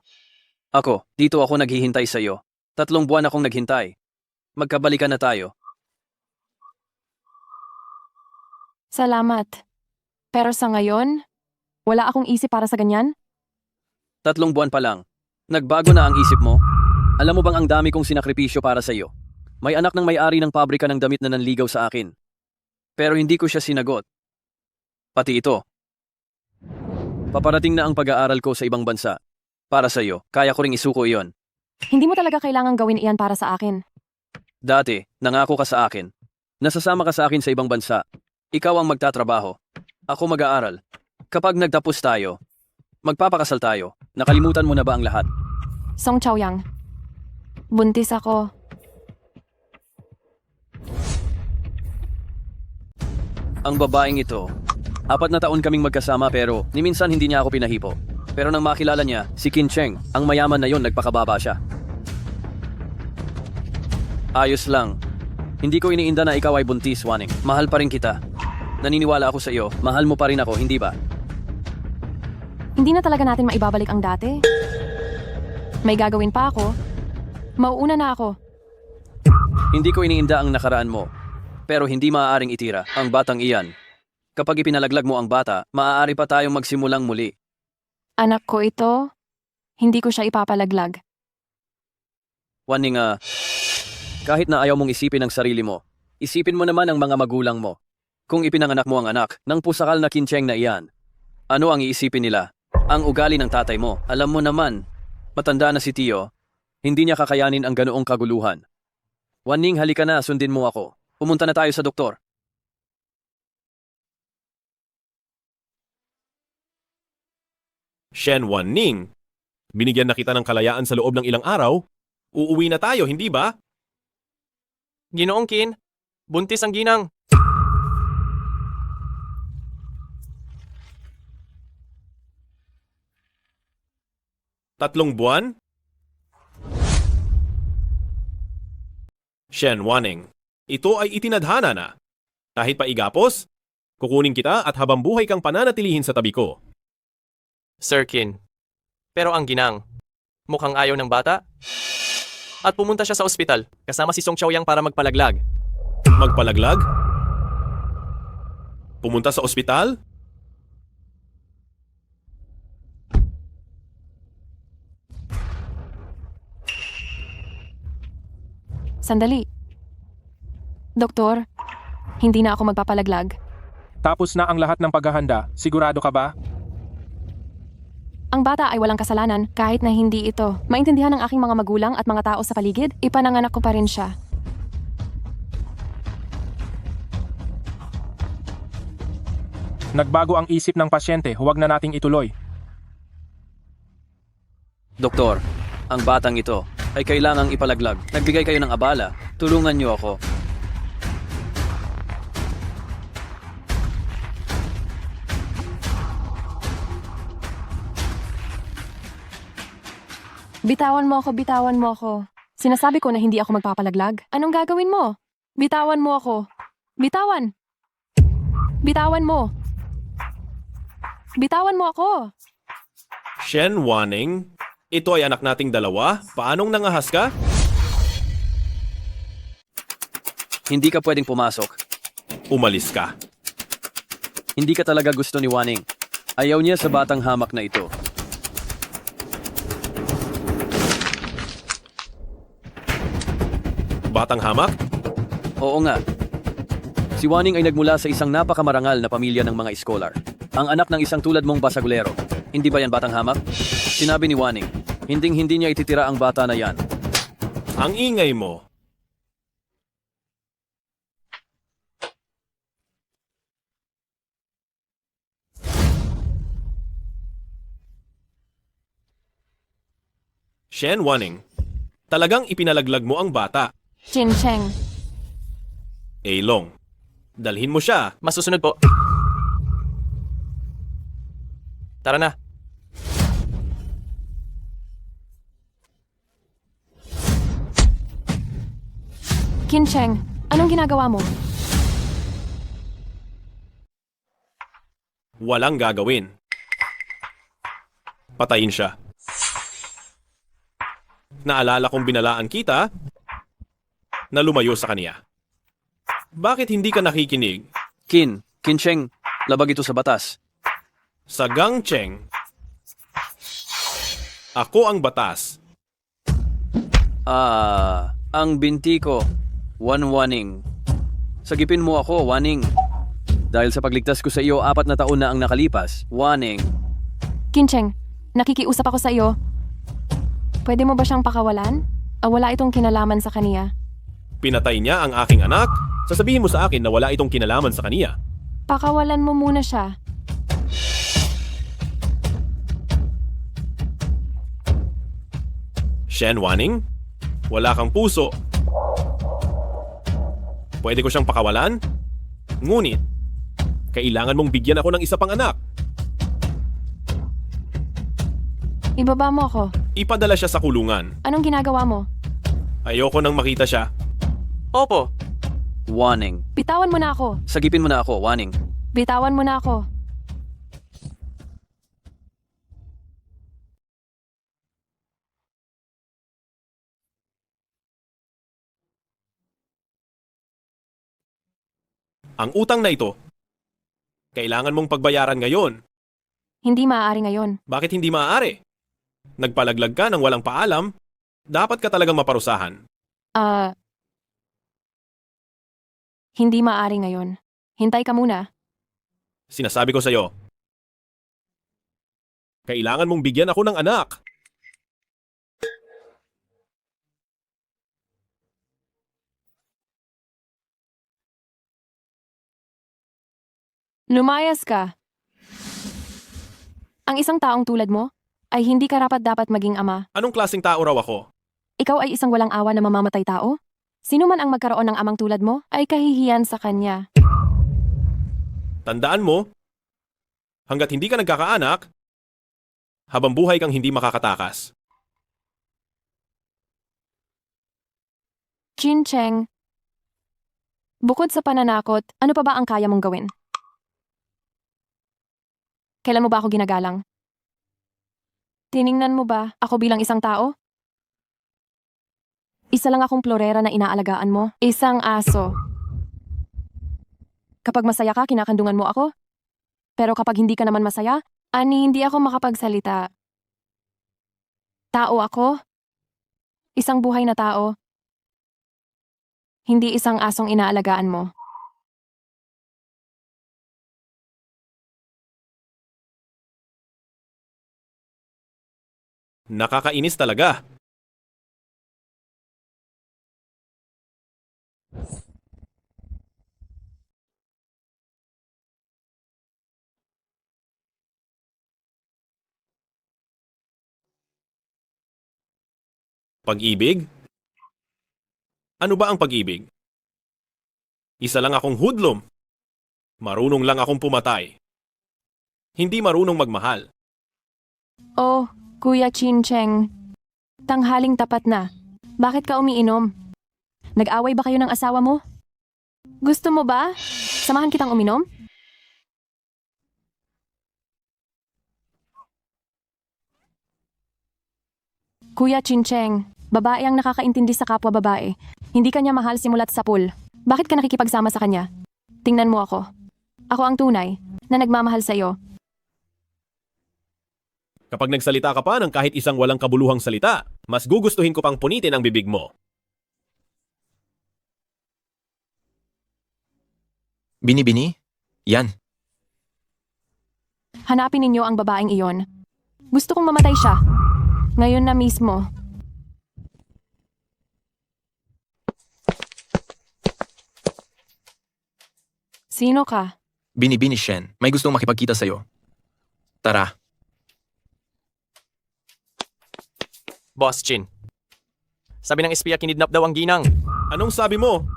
Speaker 10: Dito ako naghihintay sa iyo. 3 buwan akong naghintay. Magkabalikan na tayo.
Speaker 2: Salamat. Pero sa ngayon, wala akong isip para sa ganyan?
Speaker 10: 3 buwan pa lang. Nagbago na ang isip mo? Alam mo bang ang dami kong sinakripisyo para sa iyo? May anak ng may-ari ng pabrika ng damit na nanligaw sa akin. Pero hindi ko siya sinagot. Pati ito. Paparating na ang pag-aaral ko sa ibang bansa. Para sa iyo, kaya ko ring isuko iyon.
Speaker 2: Hindi mo talaga kailangang gawin iyan para sa akin.
Speaker 10: Dati, nangako ka sa akin. Nasasama ka sa akin sa ibang bansa. Ikaw ang magtatrabaho. Ako mag-aaral. Kapag nagtapos tayo, magpapakasal tayo. Nakalimutan mo na ba ang lahat?
Speaker 2: Song Chaoyang. Buntis ako.
Speaker 10: Ang babaeng ito, 4 na taon kaming magkasama pero ni minsan hindi niya ako pinahipo. Pero nang makilala niya, si Qin Cheng, ang mayaman na yon, nagpakababa siya. Ayos lang. Hindi ko iniinda na ikaw ay buntis, Waning. Mahal pa rin kita. Naniniwala ako sa iyo, mahal mo pa rin ako, hindi ba?
Speaker 2: Hindi na talaga natin maibabalik ang dati. May gagawin pa ako. Mauuna na ako.
Speaker 10: Hindi ko iniinda ang nakaraan mo. Pero hindi maaaring itira ang batang iyan. Kapag ipinalaglag mo ang bata, maaari pa tayong magsimulang muli.
Speaker 2: Anak ko ito, hindi ko siya ipapalaglag.
Speaker 10: Waning, kahit na ayaw mong isipin ang sarili mo, isipin mo naman ang mga magulang mo. Kung ipinanganak mo ang anak ng pusakal na Qin Cheng na iyan, ano ang iisipin nila? Ang ugali ng tatay mo, alam mo naman, matanda na si Tio, hindi niya kakayanin ang ganoong kaguluhan. Waning, halika na, sundin mo ako. Pumunta na tayo sa doktor.
Speaker 4: Shen Wanning, binigyan na kita ng kalayaan sa loob ng ilang araw. Uuwi na tayo, hindi ba?
Speaker 3: Ginoong Qin, Buntis ang ginang.
Speaker 4: Tatlong buwan? Shen Wanning, ito ay itinadhana na. Kahit pa igapos, kukunin kita at habang buhay kang pananatilihin sa tabi ko.
Speaker 3: Sir Qin. Pero ang ginang, mukhang ayaw ng bata. At pumunta siya sa ospital, kasama si Song Chaoyang para magpalaglag.
Speaker 4: Magpalaglag? Pumunta sa ospital?
Speaker 2: Sandali. Doktor, hindi na ako magpapalaglag.
Speaker 19: Tapos na ang lahat ng paghahanda. Sigurado ka ba?
Speaker 2: Ang bata ay walang kasalanan kahit na hindi ito. Maintindihan ng aking mga magulang at mga tao sa paligid, ipananganak ko pa rin siya.
Speaker 19: Nagbago ang isip ng pasyente, huwag na nating ituloy.
Speaker 10: Doktor, ang batang ito ay kailangang ipalaglag. Nagbigay kayo ng abala. Tulungan niyo ako.
Speaker 2: Bitawan mo ako, bitawan mo ako. Sinasabi ko na hindi ako magpapalaglag. Anong gagawin mo? Bitawan mo ako. Bitawan! Bitawan mo! Bitawan mo ako!
Speaker 4: Shen Wanning, ito ay anak nating dalawa. Paanong nangahas ka?
Speaker 10: Hindi ka pwedeng pumasok.
Speaker 4: Umalis ka.
Speaker 10: Hindi ka talaga gusto ni Wanning. Ayaw niya sa batang hamak na ito.
Speaker 4: Batang hamak?
Speaker 10: Oo nga. Si Wanning ay nagmula sa isang napakamarangal na pamilya ng mga scholar. Ang anak ng isang tulad mong basagulero. Hindi ba yan batang hamak? Sinabi ni Wanning, hinding-hindi niya ititira ang bata na yan.
Speaker 4: Ang ingay mo. Shen Wanning, talagang ipinalaglag mo ang bata.
Speaker 2: Chin Cheng.
Speaker 4: Long, dalhin mo siya.
Speaker 3: Masusunod po. Tara na.
Speaker 2: Qin Cheng, anong ginagawa mo?
Speaker 4: Walang gagawin. Patayin siya. Naalala kong binalaan kita na lumayo sa kaniya. Bakit hindi ka nakikinig?
Speaker 10: Qin Cheng, labag ito sa batas.
Speaker 4: Sa Gang Cheng, ako ang batas.
Speaker 10: Ang binti ko, Wanning. Sagipin mo ako, Wanning. Dahil sa pagligtas ko sa iyo, 4 na taon na ang nakalipas, Wanning.
Speaker 2: Qin Cheng, nakikiusap ako sa iyo. Pwede mo ba siyang pakawalan? Wala itong kinalaman sa kaniya.
Speaker 4: Pinatay niya ang aking anak. Sasabihin mo sa akin na wala itong kinalaman sa kaniya.
Speaker 2: Pakawalan mo muna siya.
Speaker 4: Shen Wanning, wala kang puso. Pwede ko siyang pakawalan? Ngunit, kailangan mong bigyan ako ng isa pang anak.
Speaker 2: Ibaba mo ako.
Speaker 4: Ipadala siya sa kulungan.
Speaker 2: Anong ginagawa mo?
Speaker 4: Ayoko nang makita siya.
Speaker 3: Opo.
Speaker 10: Wanning.
Speaker 2: Bitawan mo na ako.
Speaker 10: Sagipin mo na ako, Wanning.
Speaker 2: Bitawan mo na ako.
Speaker 4: Ang utang na ito, kailangan mong pagbayaran ngayon.
Speaker 2: Hindi maaari ngayon.
Speaker 4: Bakit hindi maaari? Nagpalaglag ka ng walang paalam, dapat ka talagang maparusahan.
Speaker 2: Hindi maaari ngayon. Hintay ka muna.
Speaker 4: Sinasabi ko sa'yo, kailangan mong bigyan ako ng anak.
Speaker 2: Lumayas ka. Ang isang taong tulad mo ay hindi karapat-dapat maging ama.
Speaker 4: Anong klaseng tao raw ako?
Speaker 2: Ikaw ay isang walang awa na mamamatay tao? Sino man ang magkaroon ng amang tulad mo ay kahihiyan sa kanya.
Speaker 4: Tandaan mo, hanggat hindi ka nagkakaanak, habang buhay kang hindi makakatakas.
Speaker 2: Chin Cheng, bukod sa pananakot, ano pa ba ang kaya mong gawin? Kailan mo ba ako ginagalang? Tiningnan mo ba ako bilang isang tao? Isa lang akong florera na inaalagaan mo. Isang aso. Kapag masaya ka, kinakandungan mo ako. Pero kapag hindi ka naman masaya, hindi ako makapagsalita. Tao ako. Isang buhay na tao. Hindi isang asong inaalagaan mo.
Speaker 4: Nakakainis talaga. Pag-ibig? Ano ba ang pag-ibig? Isa lang akong hoodlum. Marunong lang akong pumatay. Hindi marunong magmahal.
Speaker 2: Oh, Kuya Chin Cheng. Tanghaling tapat na. Bakit ka umiinom? Nag-away ba kayo ng asawa mo? Gusto mo ba? Samahan kitang uminom? Kuya Chin Cheng, babae ang nakakaintindi sa kapwa babae. Hindi kanya mahal simulat sa pool. Bakit ka nakikipagsama sa kanya? Tingnan mo ako. Ako ang tunay na nagmamahal sa iyo.
Speaker 4: Kapag nagsalita ka pa ng kahit isang walang kabuluhang salita, mas gugustuhin ko pang punitin ang bibig mo.
Speaker 11: Bini-bini? Yan.
Speaker 2: Hanapin ninyo ang babaeng iyon. Gusto kong mamatay siya. Ngayon na mismo. Sino ka?
Speaker 11: Bini-bini, Shen. May gustong makipagkita sa'yo. Tara.
Speaker 3: Boss Chin. Sabi ng espiya kinidnap daw ang ginang.
Speaker 4: Anong sabi mo?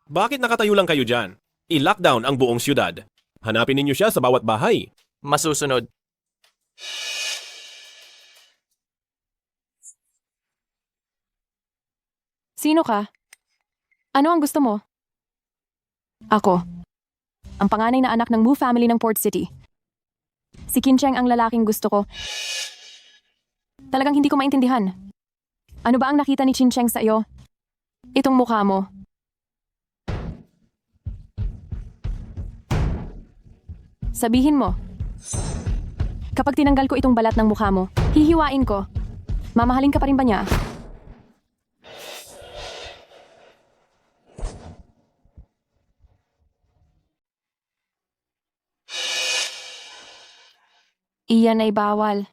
Speaker 4: Bakit nakatayo lang kayo dyan? I-lockdown ang buong syudad. Hanapin ninyo siya sa bawat bahay.
Speaker 3: Masusunod.
Speaker 2: Sino ka? Ano ang gusto mo? Ako. Ang panganay na anak ng Wu family ng Port City. Si Qin Cheng ang lalaking gusto ko. Talagang hindi ko maintindihan. Ano ba ang nakita ni Qin Cheng sa iyo? Itong mukha mo. Sabihin mo. Kapag tinanggal ko itong balat ng mukha mo, hihiwain ko. Mamahalin ka pa rin ba niya? Iyan ay bawal.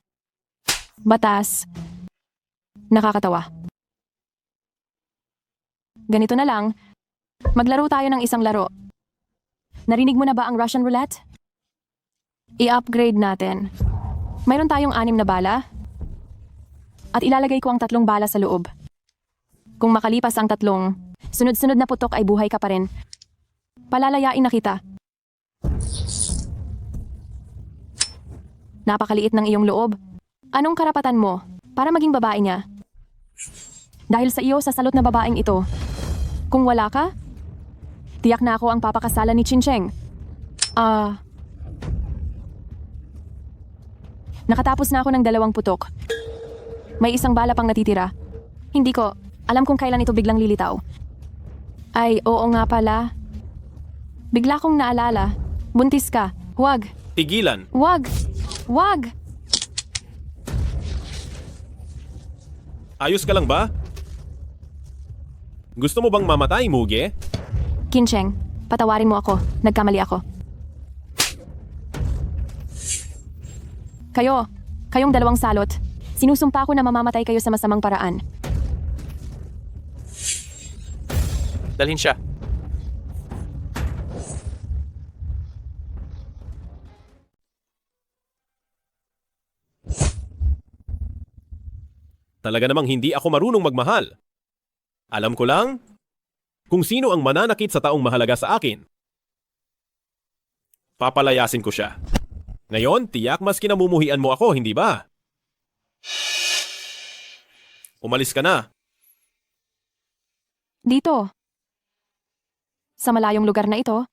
Speaker 2: Batas. Nakakatawa. Ganito na lang. Maglaro tayo ng isang laro. Narinig mo na ba ang Russian roulette? I-upgrade natin. Mayroon tayong 6 na bala. At ilalagay ko ang 3 bala sa loob. Kung makalipas ang 3, sunod-sunod na putok ay buhay ka pa rin. Palalayain na kita. Napakaliit ng iyong loob. Anong karapatan mo para maging babae niya? Dahil sa iyo, sasalot na babaeng ito. Kung wala ka, tiyak na ako ang papakasalan ni Qin Cheng. Nakatapos na ako ng 2 putok. May 1 bala pang natitira. Hindi ko alam kung kailan ito biglang lilitaw. Ay, oo nga pala. Bigla kong naalala. Buntis ka. Huwag.
Speaker 4: Tigilan.
Speaker 2: Huwag. Huwag.
Speaker 4: Ayos ka lang ba? Gusto mo bang mamatay, Muge?
Speaker 2: Qin Cheng, patawarin mo ako. Nagkamali ako. Kayong 2 salot. Sinusumpa ko na mamamatay kayo sa masamang paraan.
Speaker 3: Dalhin siya.
Speaker 4: Talaga namang hindi ako marunong magmahal. Alam ko lang kung sino ang mananakit sa taong mahalaga sa akin. Papalayasin ko siya. Ngayon, tiyak mas kinamumuhian mo ako, hindi ba? Umalis ka na.
Speaker 2: Dito. Sa malayong lugar na ito.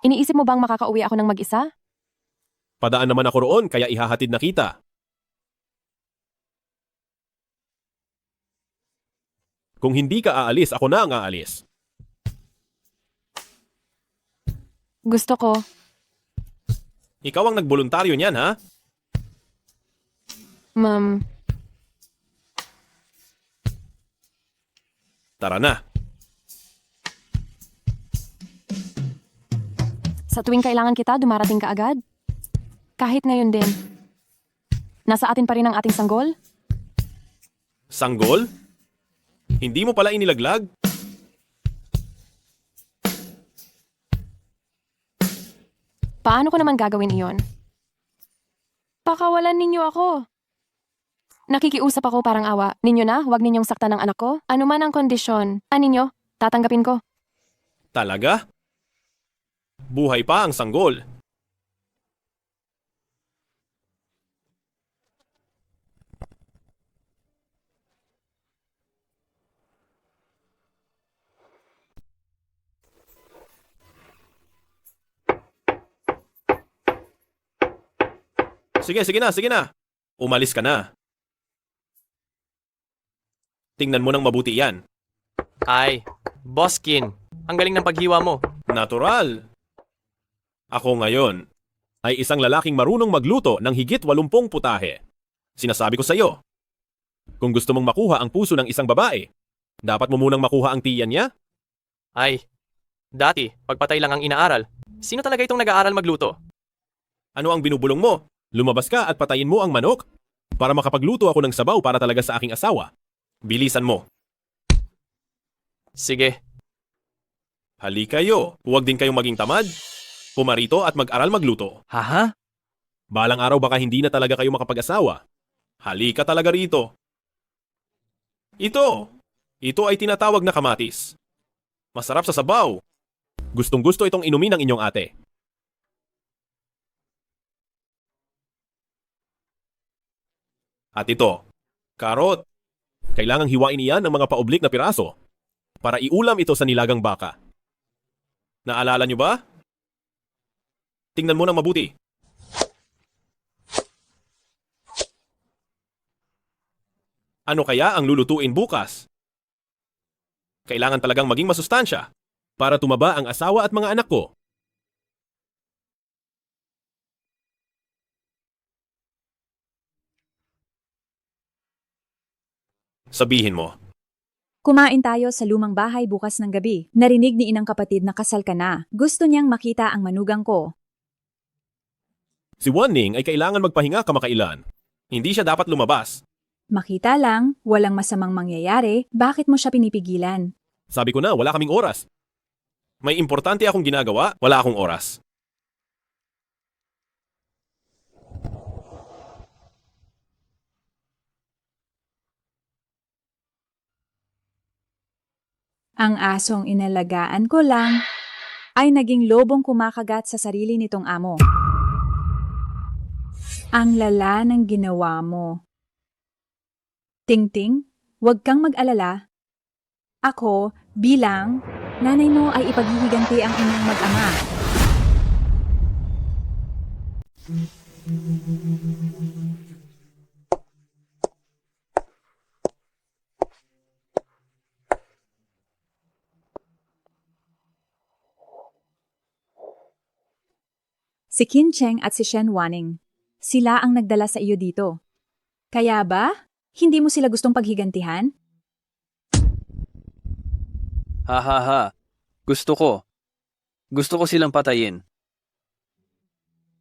Speaker 2: Iniisip mo bang makakauwi ako ng mag-isa?
Speaker 4: Padaan naman ako roon, kaya ihahatid na kita. Kung hindi ka aalis, ako na ang aalis.
Speaker 2: Gusto ko.
Speaker 4: Ikaw ang nagboluntaryo niyan, ha?
Speaker 2: Ma'am,
Speaker 4: Tara na.
Speaker 2: sa tuwing kailangan kita, dumarating ka agad? Kahit ngayon din. Nasa atin pa rin ang ating sanggol?
Speaker 4: Sanggol? Hindi mo pala inilaglag?
Speaker 2: Paano ko naman gagawin iyon? Pakawalan ninyo ako. Nakikiusap ako parang awa. Ninyo na, huwag ninyong saktan ng anak ko. Ano man ang kondisyon. Ninyo, tatanggapin ko.
Speaker 4: Talaga? Buhay pa ang sanggol. Sige na. Umalis ka na. Tingnan mo ng mabuti yan.
Speaker 3: Ay, Boss Kin, ang galing ng paghiwa mo.
Speaker 4: Natural. Ako ngayon ay isang lalaking marunong magluto ng higit 80 putahe. Sinasabi ko sa iyo, kung gusto mong makuha ang puso ng isang babae, dapat mo munang makuha ang tiyan niya.
Speaker 3: Ay, dati, pagpatay lang ang inaaral. Sino talaga itong nag-aaral magluto?
Speaker 4: Ano ang binubulong mo? Lumabas ka at patayin mo ang manok para makapagluto ako ng sabaw para talaga sa aking asawa. Bilisan mo.
Speaker 3: Sige.
Speaker 4: Halika kayo. Huwag din kayong maging tamad. Pumarito at mag-aral magluto.
Speaker 10: Haha?
Speaker 4: Balang araw baka hindi na talaga kayo makapag-asawa. Halika talaga rito. Ito ay tinatawag na kamatis. Masarap sa sabaw. Gustong-gusto itong inumin ng inyong ate. At ito, karot. Kailangang hiwain iyan ng mga paoblik na piraso para iulam ito sa nilagang baka. Naalala nyo ba? Tingnan mo ng mabuti. Ano kaya ang lulutuin bukas? Kailangan talagang maging masustansya para tumaba ang asawa at mga anak ko. Sabihin mo.
Speaker 21: Kumain tayo sa lumang bahay bukas ng gabi. Narinig ni inang kapatid na kasal ka na. Gusto niyang makita ang manugang ko.
Speaker 4: Si Wanning ay kailangan magpahinga kamakailan. Hindi siya dapat lumabas.
Speaker 21: Makita lang, walang masamang mangyayari, bakit mo siya pinipigilan?
Speaker 4: Sabi ko na, wala kaming oras. May importante akong ginagawa, wala akong oras.
Speaker 21: Ang asong inalagaan ko lang ay naging lobong kumakagat sa sarili nitong amo. Ang lala ng ginawa mo. Tingting, huwag kang mag-alala. Ako, bilang nanay mo ay ipaghihiganti ang inyong mag-ama. Si Qin Cheng at si Shen Wanning. Sila ang nagdala sa iyo dito. Kaya ba? Hindi mo sila gustong paghigantihan?
Speaker 10: Ha. Gusto ko silang patayin.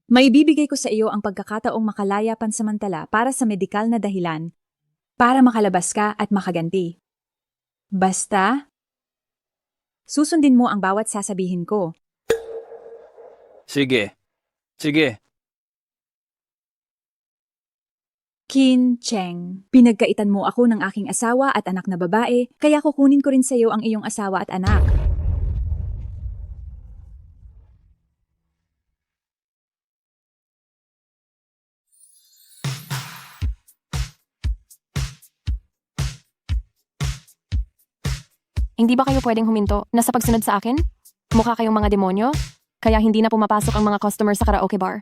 Speaker 21: May bibigay ko sa iyo ang pagkakataong makalaya pansamantala para sa medikal na dahilan para makalabas ka at makaganti. Basta, susundin mo ang bawat sasabihin ko.
Speaker 10: Sige.
Speaker 21: Kin Cheng, pinagkaitan mo ako ng aking asawa at anak na babae, kaya kukunin ko rin sa iyo ang iyong asawa at anak.
Speaker 2: Hindi ba kayo pwedeng huminto na sa pagsunod sa akin? Mukha kayong mga demonyo? Kaya hindi na pumapasok ang mga customer sa karaoke bar.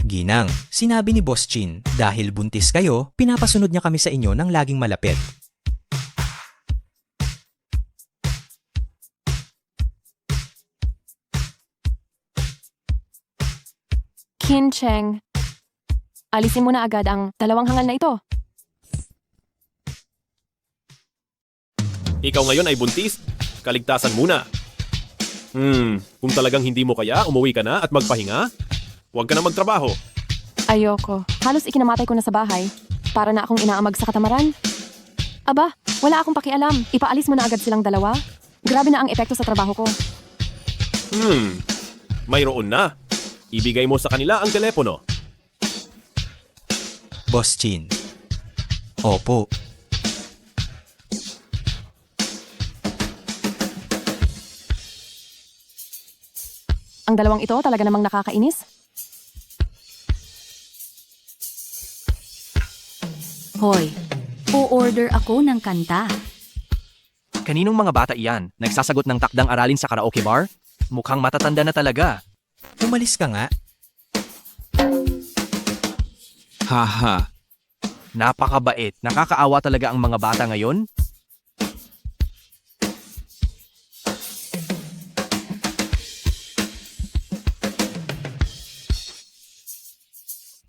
Speaker 20: Ginang, sinabi ni Boss Chin, dahil buntis kayo, pinapasunod niya kami sa inyo ng laging malapit.
Speaker 2: Kin Cheng, alisin mo na agad ang dalawang hangal na ito.
Speaker 4: Ikaw ngayon ay buntis? Kaligtasan muna. Kung talagang hindi mo kaya, umuwi ka na at magpahinga? Huwag ka na magtrabaho.
Speaker 2: Ayoko. Halos ikinamatay ko na sa bahay. Para na akong inaamag sa katamaran. Aba, wala akong pakialam. Ipaalis mo na agad silang dalawa. Grabe na ang epekto sa trabaho ko.
Speaker 4: Mayroon na. Ibigay mo sa kanila ang telepono.
Speaker 20: Boss Chin. Opo.
Speaker 2: Ang dalawang ito talaga namang nakakainis.
Speaker 5: Hoy, o-order ako ng kanta.
Speaker 3: Kaninong mga bata iyan? Nagsasagot ng takdang aralin sa karaoke bar? Mukhang matatanda na talaga.
Speaker 20: Umalis ka nga.
Speaker 3: Haha. Napakabait. Nakakaawa talaga ang mga bata ngayon.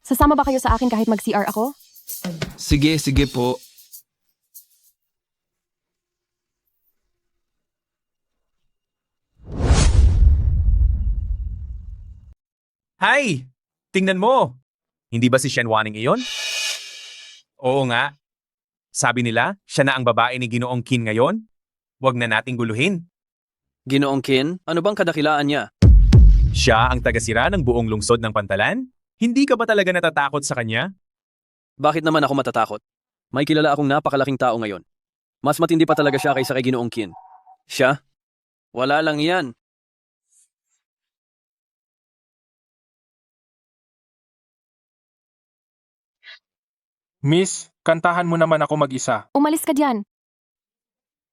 Speaker 2: Sasama ba kayo sa akin kahit mag-CR ako?
Speaker 11: Sige, sige po.
Speaker 17: Hay! Tingnan mo! Hindi ba si Shen Wanning iyon? Oo nga. Sabi nila, siya na ang babae ni Ginoong Qin ngayon. Huwag na nating guluhin.
Speaker 10: Ginoong Qin, ano bang kadakilaan niya?
Speaker 17: Siya ang tagasira ng buong lungsod ng Pantalan? Hindi ka ba talaga natatakot sa kanya?
Speaker 10: Bakit naman ako matatakot? May kilala akong napakalaking tao ngayon. Mas matindi pa talaga siya kaysa kay Ginoong Qin. Siya? Wala lang yan.
Speaker 19: Miss, kantahan mo naman ako mag-isa.
Speaker 2: Umalis ka diyan.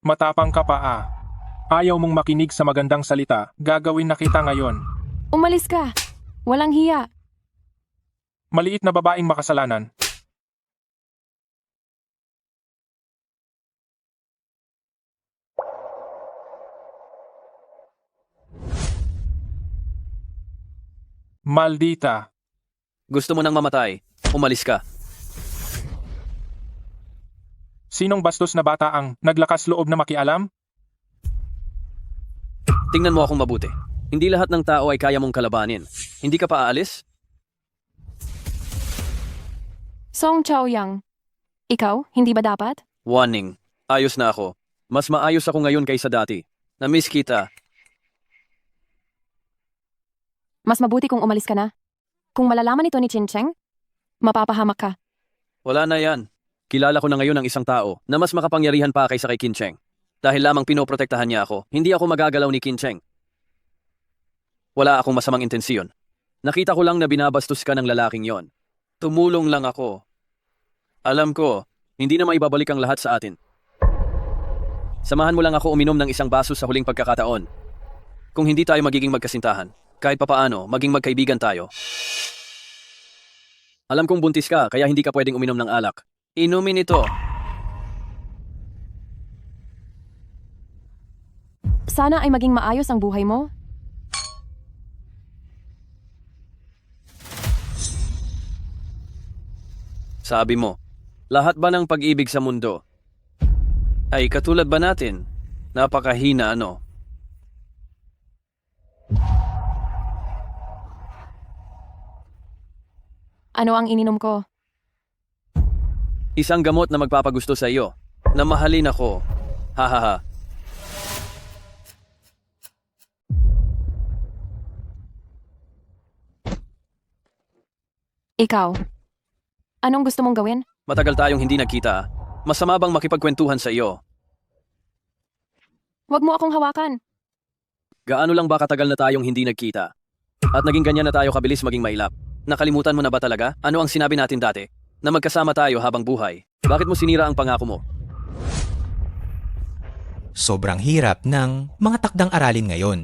Speaker 19: Matapang ka pa ah. Ayaw mong makinig sa magandang salita. Gagawin na kita ngayon.
Speaker 2: Umalis ka. Walang hiya.
Speaker 19: Maliit na babaeng makasalanan. Maldita.
Speaker 10: Gusto mo nang mamatay? Umalis ka.
Speaker 19: Sinong bastos na bata ang naglakas loob na makialam?
Speaker 10: Tingnan mo akong mabuti. Hindi lahat ng tao ay kaya mong kalabanin. Hindi ka pa aalis?
Speaker 2: Song Chaoyang, ikaw, hindi ba dapat?
Speaker 10: Warning. Ayos na ako. Mas maayos ako ngayon kaysa dati. Na-miss kita.
Speaker 2: Mas mabuti kung umalis ka na. Kung malalaman ito ni Chin Cheng, mapapahamak ka.
Speaker 10: Wala na yan. Kilala ko na ngayon ang isang tao na mas makapangyarihan pa kaysa kay Qin Cheng. Dahil lamang pinoprotektahan niya ako, hindi ako magagalaw ni Qin Cheng. Wala akong masamang intensyon. Nakita ko lang na binabastos ka ng lalaking yon. Tumulong lang ako. Alam ko, hindi na maibabalik ang lahat sa atin. Samahan mo lang ako uminom ng isang baso sa huling pagkakataon. Kung hindi tayo magiging magkasintahan, kahit papaano, maging magkaibigan tayo. Alam kong buntis ka, kaya hindi ka pwedeng uminom ng alak. Inumin ito.
Speaker 2: Sana ay maging maayos ang buhay mo.
Speaker 10: Sabi mo, lahat ba ng pag-ibig sa mundo ay katulad ba natin? Napakahina ano?
Speaker 2: Ano ang ininom ko?
Speaker 10: Isang gamot na magpapagusto sa iyo. Na mahalin ako. Hahaha.
Speaker 2: Ikaw, anong gusto mong gawin?
Speaker 10: Matagal tayong hindi nagkita. Masama bang makipagkwentuhan sa iyo?
Speaker 2: Huwag mo akong hawakan.
Speaker 10: Gaano lang ba katagal na tayong hindi nagkita? At naging ganyan na tayo kabilis maging mailap. Nakalimutan mo na ba talaga? Ano ang sinabi natin dati? Na magkasama tayo habang buhay. Bakit mo sinira ang pangako mo?
Speaker 20: Sobrang hirap ng mga takdang aralin ngayon.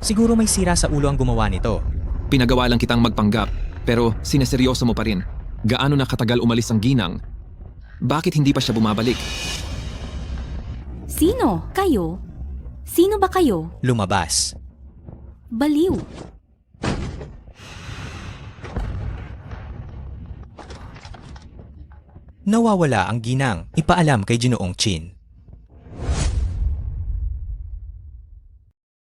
Speaker 20: Siguro may sira sa ulo ang gumawa nito.
Speaker 11: Pinagawa lang kitang magpanggap, pero sineseryoso mo pa rin. Gaano na katagal umalis ang ginang? Bakit hindi pa siya bumabalik?
Speaker 5: Sino? Kayo? Sino ba kayo?
Speaker 20: Lumabas.
Speaker 5: Baliw.
Speaker 20: Nawawala ang ginang, ipaalam kay Ginoong Chin.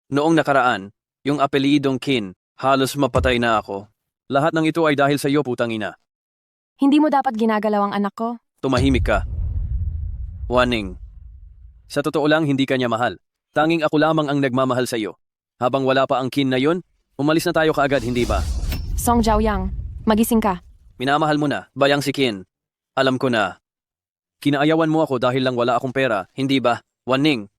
Speaker 10: Noong nakaraan, yung apelidong Qin, halos mapatay na ako. Lahat ng ito ay dahil sa iyo, putang ina.
Speaker 2: Hindi mo dapat ginagalaw ang anak ko.
Speaker 10: Tumahimik ka. Waning. Sa totoo lang, hindi ka niya mahal. Tanging ako lamang ang nagmamahal sa iyo. Habang wala pa ang Qin na yun, umalis na tayo kaagad, hindi ba?
Speaker 2: Song Jiaoyang, magising ka.
Speaker 10: Minamahal mo na, bayang si Qin. Alam ko na. Kinaayawan mo ako dahil lang wala akong pera, hindi ba? Waning.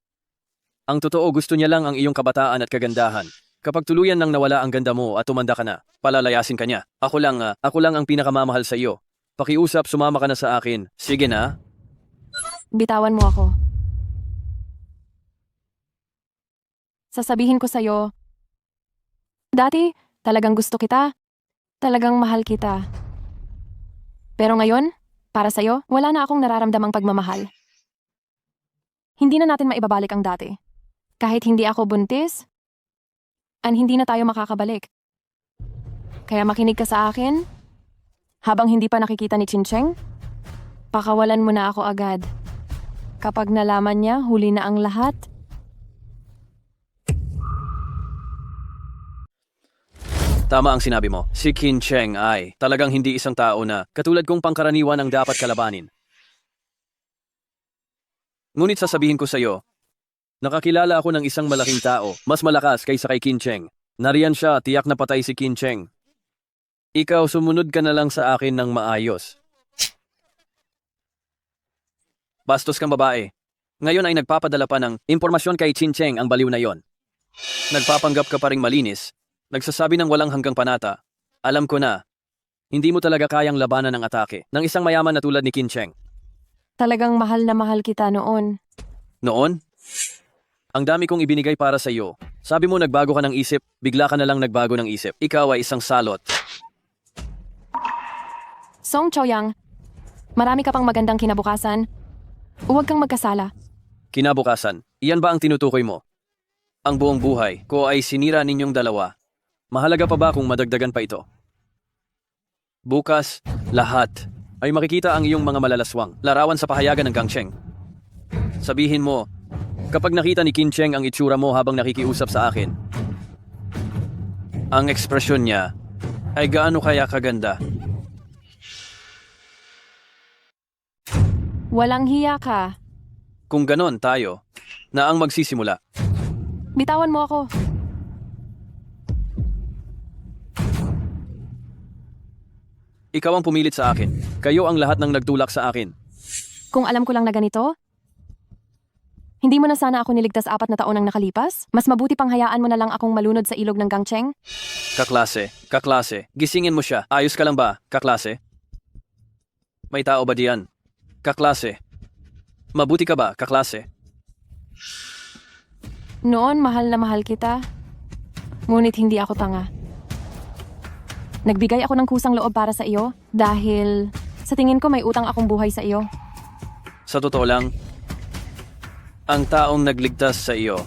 Speaker 10: Ang totoo, gusto niya lang ang iyong kabataan at kagandahan. Kapag tuluyan nang nawala ang ganda mo at tumanda ka na, palalayasin ka niya. Ako lang ang pinakamamahal sa iyo. Pakiusap, sumama ka na sa akin. Sige na.
Speaker 2: Bitawan mo ako. Sasabihin ko sa'yo, dati, talagang gusto kita. Talagang mahal kita. Pero ngayon, para sa'yo, wala na akong nararamdamang pagmamahal. Hindi na natin maibabalik ang dati. Kahit hindi ako buntis, hindi na tayo makakabalik. Kaya makinig ka sa akin, habang hindi pa nakikita ni Chincheng, pakawalan mo na ako agad. Kapag nalaman niya, huli na ang lahat.
Speaker 10: Tama ang sinabi mo. Si Qin Cheng ay talagang hindi isang tao na katulad kong pangkaraniwan ang dapat kalabanin. Ngunit sasabihin ko sa iyo, nakakilala ako ng isang malaking tao, mas malakas kaysa kay Qin Cheng. Nariyan siya, tiyak na patay si Qin Cheng. Ikaw, sumunod ka na lang sa akin ng maayos. Bastos kang babae. Ngayon ay nagpapadala pa ng impormasyon kay Qin Cheng ang baliw na yon. Nagpapanggap ka pa ring malinis. Nagsasabi ng walang hanggang panata. Alam ko na, hindi mo talaga kayang labanan ng atake ng isang mayaman na tulad ni Qin Cheng.
Speaker 2: Talagang mahal na mahal kita noon.
Speaker 10: Noon? Ang dami kong ibinigay para sa iyo. Sabi mo nagbago ka ng isip, bigla ka na lang nagbago ng isip. Ikaw ay isang salot.
Speaker 2: Song Chaoyang, marami ka pang magandang kinabukasan. Huwag kang magkasala.
Speaker 10: Kinabukasan, iyan ba ang tinutukoy mo? Ang buong buhay ko ay sinira ninyong dalawa. Mahalaga pa ba kung madagdagan pa ito? Bukas, lahat ay makikita ang iyong mga malalaswang larawan sa pahayagan ng Gangcheng. Sabihin mo, kapag nakita ni Qin Cheng ang itsura mo habang nakikiusap sa akin, ang ekspresyon niya ay gaano kaya kaganda?
Speaker 2: Walang hiya ka.
Speaker 10: Kung ganon tayo, na ang magsisimula.
Speaker 2: Bitawan mo ako.
Speaker 10: Ikaw ang pumilit sa akin. Kayo ang lahat ng nagtulak sa akin.
Speaker 2: Kung alam ko lang na ganito, hindi mo na sana ako niligtas 4 na taon ang nakalipas? Mas mabuti pang hayaan mo na lang akong malunod sa ilog ng Gangcheng?
Speaker 10: Kaklase. Gisingin mo siya. Ayos ka lang ba, kaklase? May tao ba diyan? Kaklase. Mabuti ka ba, kaklase?
Speaker 2: Noon, mahal na mahal kita. Ngunit hindi ako tanga. Nagbigay ako ng kusang loob para sa iyo dahil sa tingin ko may utang akong buhay sa iyo.
Speaker 10: Sa totoo lang, ang taong nagligtas sa iyo,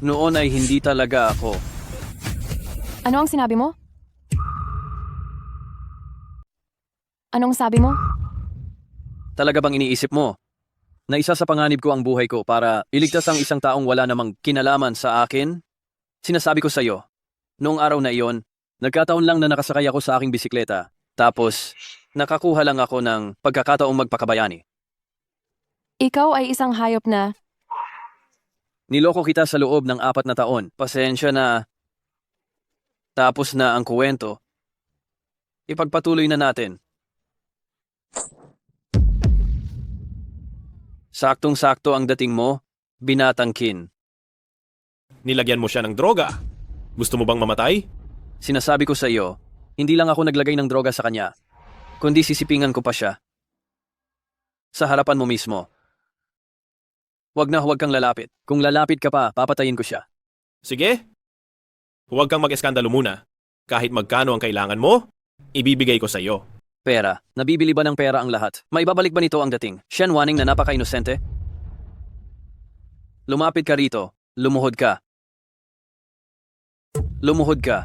Speaker 10: noon ay hindi talaga ako.
Speaker 2: Ano ang sinabi mo? Anong sabi mo?
Speaker 10: Talaga bang iniisip mo na isa sa panganib ko ang buhay ko para iligtas ang isang taong wala namang kinalaman sa akin? Sinasabi ko sa iyo, noong araw na iyon, nagkataon lang na nakasakay ako sa aking bisikleta. Tapos, nakakuha lang ako ng pagkakataong magpakabayani.
Speaker 2: Ikaw ay isang hayop na
Speaker 10: Niloko kita sa loob ng 4 na taon. Pasensya na. Tapos na ang kuwento. Ipagpatuloy na natin. Saktong-sakto ang dating mo, binatang Kin.
Speaker 4: Nilagyan mo siya ng droga. Gusto mo bang mamatay?
Speaker 10: Sinasabi ko sa iyo, hindi lang ako naglagay ng droga sa kanya, kundi sisipingan ko pa siya. Sa harapan mo mismo. Huwag kang lalapit. Kung lalapit ka pa, papatayin ko siya.
Speaker 4: Sige. Huwag kang mag-eskandalo muna. Kahit magkano ang kailangan mo, ibibigay ko sa iyo.
Speaker 10: Pera. Nabibili ba ng pera ang lahat? Maibabalik ba nito ang dating? Shen Wanning na napaka-inosente? Lumapit ka rito. Lumuhod ka. Lumuhod ka.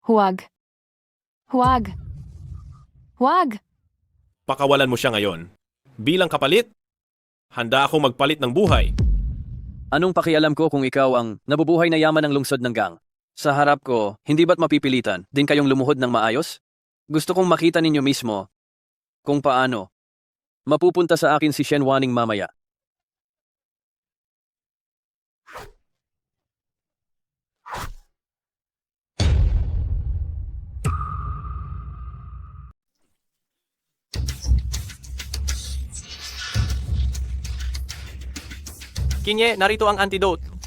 Speaker 2: Huwag. Huwag. Huwag.
Speaker 4: Pakawalan mo siya ngayon. Bilang kapalit, handa akong magpalit ng buhay.
Speaker 10: Anong pakialam ko kung ikaw ang nabubuhay na yaman ng lungsod ng gang? Sa harap ko, hindi ba't mapipilitan din kayong lumuhod ng maayos? Gusto kong makita ninyo mismo kung paano mapupunta sa akin si Shen Wanning mamaya.
Speaker 3: Kinye, narito ang antidote.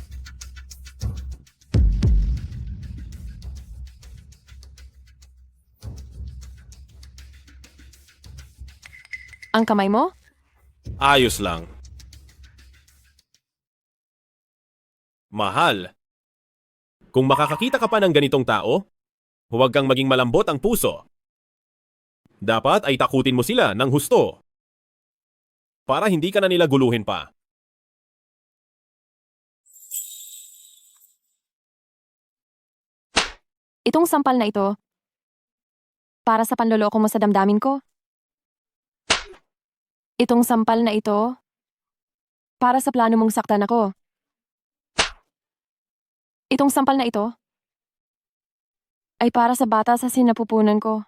Speaker 2: Ang kamay mo?
Speaker 4: Ayos lang. Mahal. Kung makakakita ka pa ng ganitong tao, huwag kang maging malambot ang puso. Dapat ay takutin mo sila ng husto. Para hindi ka na nila guluhin pa.
Speaker 2: Itong sampal na ito, para sa panloloko mo sa damdamin ko. Itong sampal na ito, para sa plano mong saktan ako. Itong sampal na ito, ay para sa bata sa sinapupunan ko.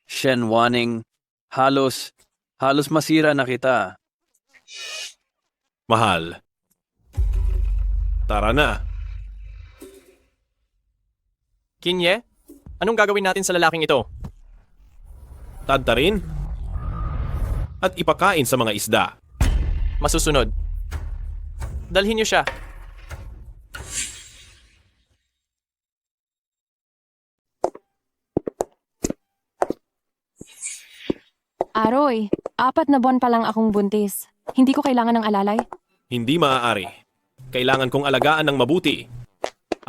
Speaker 10: Shen Wanning, halos masira na kita.
Speaker 4: Mahal. Tara na.
Speaker 3: Kinye, anong gagawin natin sa lalaking ito?
Speaker 4: Tadtarin at ipakain sa mga isda.
Speaker 3: Masusunod. Dalhin niyo siya.
Speaker 2: Aroy, 4 na buwan pa lang akong buntis. Hindi ko kailangan ng alalay.
Speaker 4: Hindi maaari. Kailangan kong alagaan ng mabuti.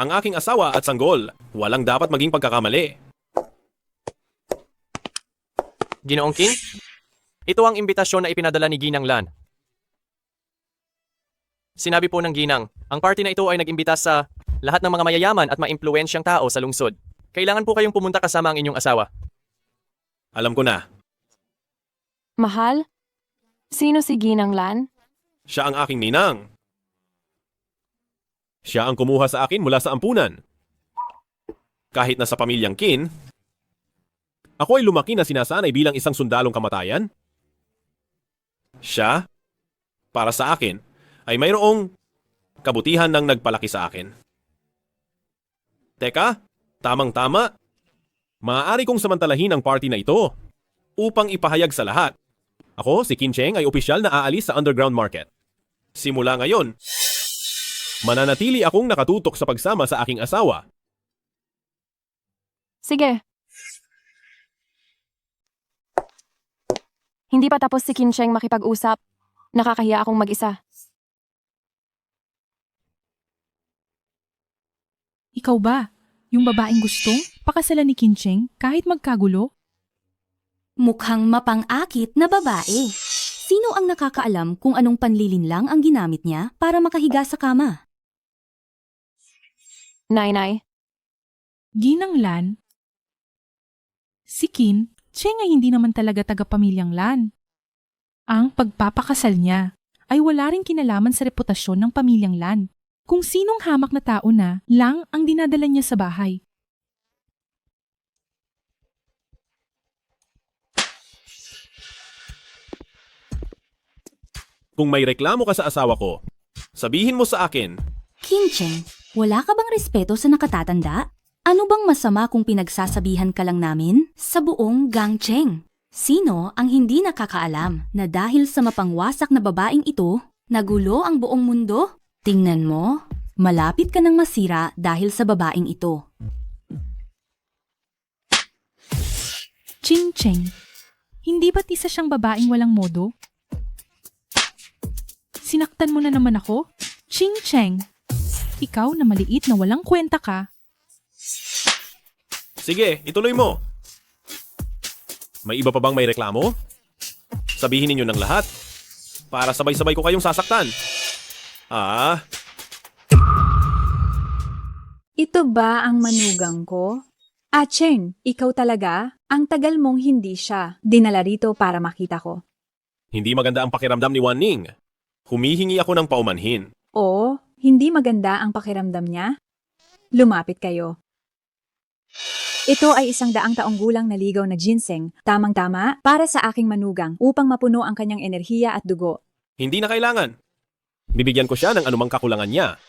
Speaker 4: Ang aking asawa at sanggol, walang dapat maging pagkakamali.
Speaker 3: Ginoong Kin, ito ang imbitasyon na ipinadala ni Ginang Lan. Sinabi po ng Ginang, ang party na ito ay nag-imbita sa lahat ng mga mayayaman at maimpluwensyang tao sa lungsod. Kailangan po kayong pumunta kasama ang inyong asawa.
Speaker 4: Alam ko na.
Speaker 2: Mahal? Sino si Ginang Lan?
Speaker 4: Siya ang aking ninang. Siya ang kumuha sa akin mula sa ampunan. Kahit na sa pamilyang Kin, ako ay lumaki na sinasanay bilang isang sundalong kamatayan. Siya, para sa akin, ay mayroong kabutihan ng nagpalaki sa akin. Teka, tamang-tama. Maaari kong samantalahin ang party na ito upang ipahayag sa lahat. Ako, si Kin Cheng, ay opisyal na aalis sa underground market. Simula ngayon, mananatili akong nakatutok sa pagsama sa aking asawa.
Speaker 2: Sige. Hindi pa tapos si Kin Cheng makipag-usap. Nakakahiya akong mag-isa.
Speaker 16: Ikaw ba? Yung babaeng gustong pakasalan ni Kin Cheng kahit magkagulo?
Speaker 5: Mukhang mapang-akit na babae. Sino ang nakakaalam kung anong panlilinlang ang ginamit niya para makahiga sa kama?
Speaker 2: Nay.
Speaker 16: Ginang Lan? Si Kin Cheng ay hindi naman talaga taga-pamilyang Lan. Ang pagpapakasal niya ay wala ring kinalaman sa reputasyon ng pamilyang Lan. Kung sinong hamak na tao na lang ang dinadala niya sa bahay.
Speaker 4: Kung may reklamo ka sa asawa ko, sabihin mo sa akin.
Speaker 5: Kin Cheng, wala ka bang respeto sa nakatatanda? Ano bang masama kung pinagsasabihan ka lang namin sa buong Gang Cheng? Sino ang hindi nakakaalam na dahil sa mapangwasak na babaeng ito, nagulo ang buong mundo? Tingnan mo, malapit ka nang masira dahil sa babaeng ito.
Speaker 16: Ching Cheng, hindi ba't isa siyang babaeng walang modo? Sinaktan mo na naman ako? Ching Cheng, ikaw na maliit na walang kwenta ka.
Speaker 4: Sige, ituloy mo. May iba pa bang may reklamo? Sabihin ninyo ng lahat. Para sabay-sabay ko kayong sasaktan.
Speaker 21: Ito ba ang manugang ko? Cheng, ikaw talaga? Ang tagal mong hindi siya dinala rito para makita ko.
Speaker 4: Hindi maganda ang pakiramdam ni Wan Ning. Humihingi ako ng paumanhin.
Speaker 21: Oo, hindi maganda ang pakiramdam niya? Lumapit kayo. Ito ay 100 taong gulang na ligaw na ginseng, tamang-tama para sa aking manugang upang mapuno ang kanyang enerhiya at dugo.
Speaker 4: Hindi na kailangan. Bibigyan ko siya ng anumang kakulangan niya.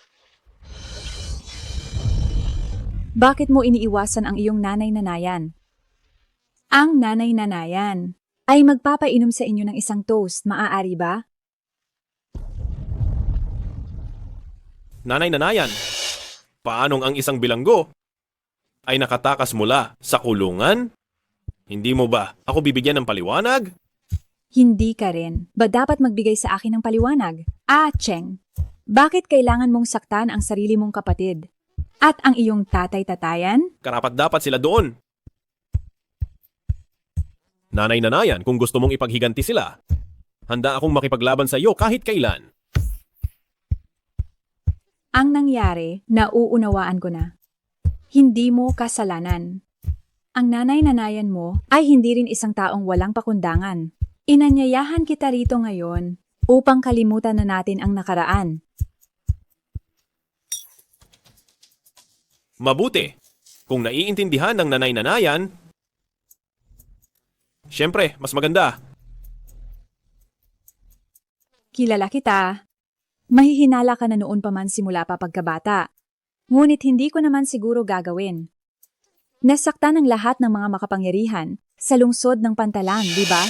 Speaker 21: Bakit mo iniiwasan ang iyong nanay-nanayan? Ang nanay-nanayan ay magpapainom sa inyo ng isang toast, maaari ba?
Speaker 4: Nanay-nanayan, paanong ang isang bilanggo ay nakatakas mula sa kulungan? Hindi mo ba ako bibigyan ng paliwanag?
Speaker 21: Hindi ka rin. Ba dapat magbigay sa akin ng paliwanag? Cheng, bakit kailangan mong saktan ang sarili mong kapatid? At ang iyong tatay-tatayan?
Speaker 4: Karapat-dapat sila doon. Nanay-nanayan, kung gusto mong ipaghiganti sila, handa akong makipaglaban sa iyo kahit kailan.
Speaker 21: Ang nangyari, nauunawaan ko na. Hindi mo kasalanan. Ang nanay-nanayan mo ay hindi rin isang taong walang pakundangan. Inanyayahan kita rito ngayon upang kalimutan na natin ang nakaraan.
Speaker 4: Mabuti. Kung naiintindihan ng nanay-nanayan, syempre, mas maganda.
Speaker 21: Kilala kita. Mahihinala ka na noon pa man simula pa pagkabata. Ngunit hindi ko naman siguro gagawin. Nasaktan ng lahat ng mga makapangyarihan sa lungsod ng Pantalang, di ba?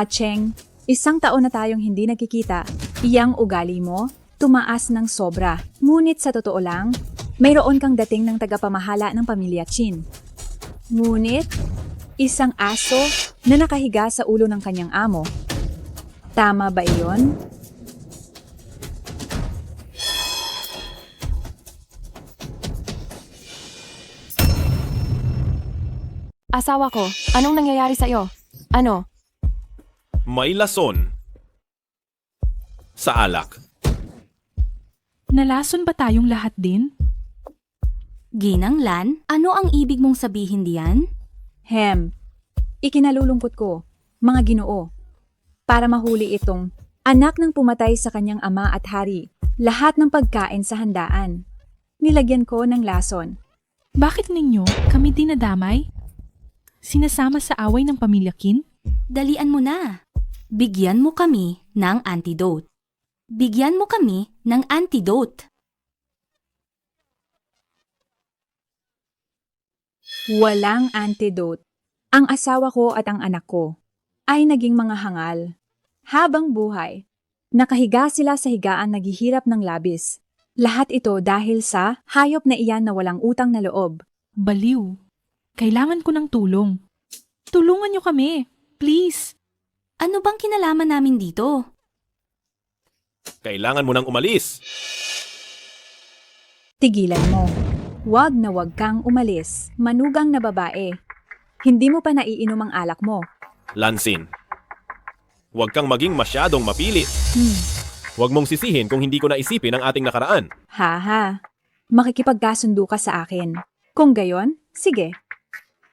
Speaker 21: Cheng, 1 taon na tayong hindi nagkikita. Iyang ugali mo, tumaas ng sobra. Ngunit sa totoo lang, mayroon kang dating ng tagapamahala ng pamilya Chin. Ngunit, isang aso na nakahiga sa ulo ng kanyang amo. Tama ba iyon?
Speaker 2: Asawa ko, anong nangyayari sa iyo? Ano?
Speaker 4: May lason sa alak.
Speaker 16: Nalason ba tayong lahat din?
Speaker 5: Ginang Lan, ano ang ibig mong sabihin diyan?
Speaker 21: Ikinalulungkot ko, mga Ginoo, para mahuli itong anak ng pumatay sa kanyang ama at hari, lahat ng pagkain sa handaan. Nilagyan ko ng lason.
Speaker 16: Bakit ninyo kami dinadamay? Sinasama sa away ng pamilya Qin?
Speaker 5: Dalian mo na. Bigyan mo kami ng antidote. Bigyan mo kami ng antidote.
Speaker 21: Walang antidote. Ang asawa ko at ang anak ko ay naging mga hangal. Habang buhay, nakahiga sila sa higaan naghihirap ng labis. Lahat ito dahil sa hayop na iyan na walang utang na loob.
Speaker 16: Baliw. Kailangan ko ng tulong. Tulungan niyo kami. Please.
Speaker 5: Ano bang kinalaman namin dito?
Speaker 4: Kailangan mo nang umalis.
Speaker 21: Tigilan mo. Wag na wag kang umalis. Manugang na babae. Hindi mo pa naiinom ang alak mo.
Speaker 4: Lansin, huwag kang maging masyadong mapilit. Huwag mong sisihin kung hindi ko naisipin ang ating nakaraan.
Speaker 21: Haha. Makikipagkasundo ka sa akin. Kung gayon, sige.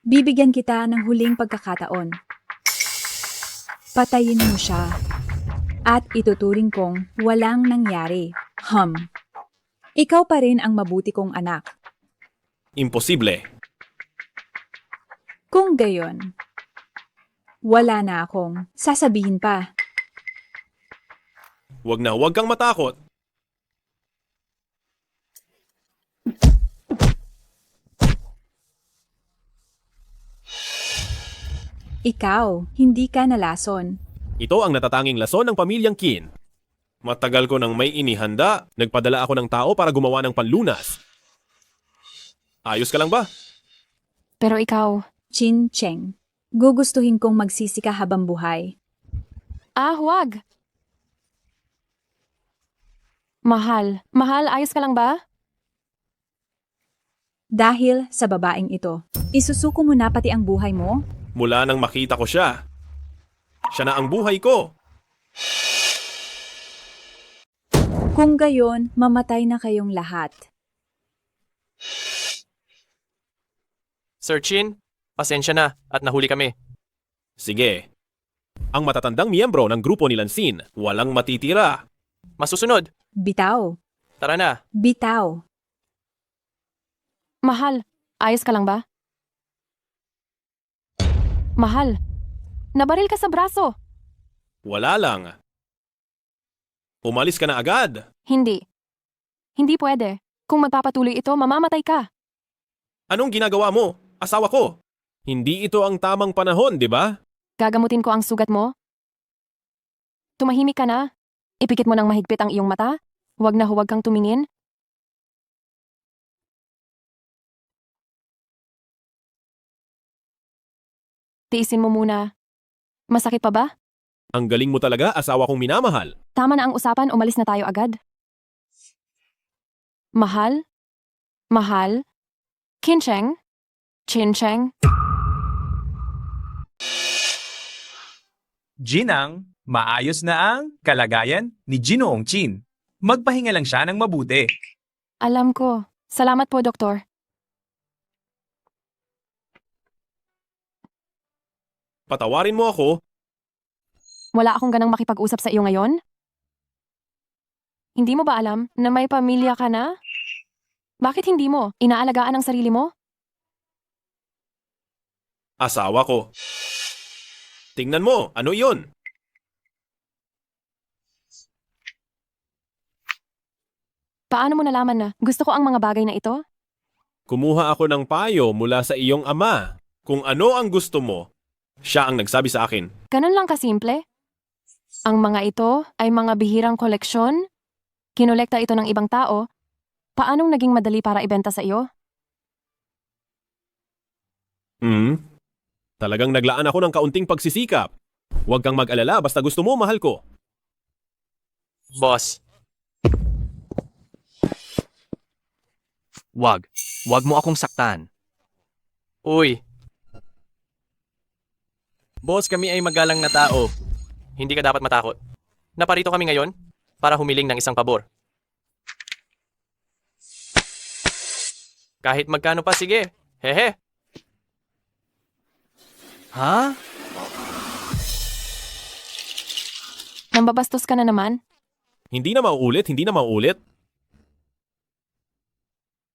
Speaker 21: Bibigyan kita ng huling pagkakataon. Patayin mo siya. At ituturing kong walang nangyari. Ikaw pa rin ang mabuti kong anak.
Speaker 4: Imposible.
Speaker 21: Kung gayon, wala na akong sasabihin pa.
Speaker 4: huwag kang matakot.
Speaker 21: Ikaw, hindi ka nalason.
Speaker 4: Ito ang natatanging lason ng pamilyang Kin. Matagal ko nang may inihanda, nagpadala ako ng tao para gumawa ng panlunas. Ayos ka lang ba?
Speaker 2: Pero ikaw,
Speaker 21: Chin Cheng, gugustuhin kong magsisi ka habang buhay.
Speaker 2: huwag. Mahal, ayos ka lang ba?
Speaker 21: Dahil sa babaeng ito, isusuko mo na pati ang buhay mo?
Speaker 4: Mula nang makita ko siya. Siya na ang buhay ko.
Speaker 21: Kung gayon, mamatay na kayong lahat.
Speaker 3: Sir Chin, pasensya na at nahuli kami.
Speaker 4: Sige. Ang matatandang miyembro ng grupo ni Lansin, walang matitira.
Speaker 3: Masusunod.
Speaker 21: Bitaw.
Speaker 3: Tara na.
Speaker 21: Bitaw.
Speaker 2: Mahal, ayos ka lang ba? Mahal, nabaril ka sa braso.
Speaker 4: Wala lang. Umalis ka na agad.
Speaker 2: Hindi. Hindi pwede. Kung magpapatuloy ito, mamamatay ka.
Speaker 4: Anong ginagawa mo? Asawa ko. Hindi ito ang tamang panahon, di ba?
Speaker 2: Gagamutin ko ang sugat mo. Tumahimik ka na. Ipikit mo ng mahigpit ang iyong mata. Huwag na huwag kang tumingin. Tiisin mo muna. Masakit pa ba?
Speaker 4: Ang galing mo talaga, asawa kong minamahal.
Speaker 2: Tama na ang usapan, umalis na tayo agad. Mahal? Mahal? Kincheng? Chincheng?
Speaker 17: Ginang, maayos na ang kalagayan ni Ginoong Chin. Magpahinga lang siya ng mabuti.
Speaker 2: Alam ko. Salamat po, Doktor.
Speaker 4: Patawarin mo ako.
Speaker 2: Wala akong ganang makipag-usap sa iyo ngayon? Hindi mo ba alam na may pamilya ka na? Bakit hindi mo inaalagaan ang sarili mo?
Speaker 4: Asawa ko. Tingnan mo, ano iyon?
Speaker 2: Paano mo nalaman na gusto ko ang mga bagay na ito?
Speaker 4: Kumuha ako ng payo mula sa iyong ama. Kung ano ang gusto mo, siya ang nagsabi sa akin.
Speaker 2: Ganun lang kasimple. Ang mga ito ay mga bihirang koleksyon. Kinolekta ito ng ibang tao. Paanong naging madali para ibenta sa iyo?
Speaker 4: Talagang naglaan ako ng kaunting pagsisikap. Huwag kang mag-alala basta gusto mo, mahal ko.
Speaker 3: Boss. Wag mo akong saktan. Uy. Boss, kami ay magalang na tao. Hindi ka dapat matakot. Naparito kami ngayon para humiling ng isang pabor. Kahit magkano pa, sige. Hehe. Ha?
Speaker 2: Nambabastos ka na naman?
Speaker 4: Hindi na mauulit.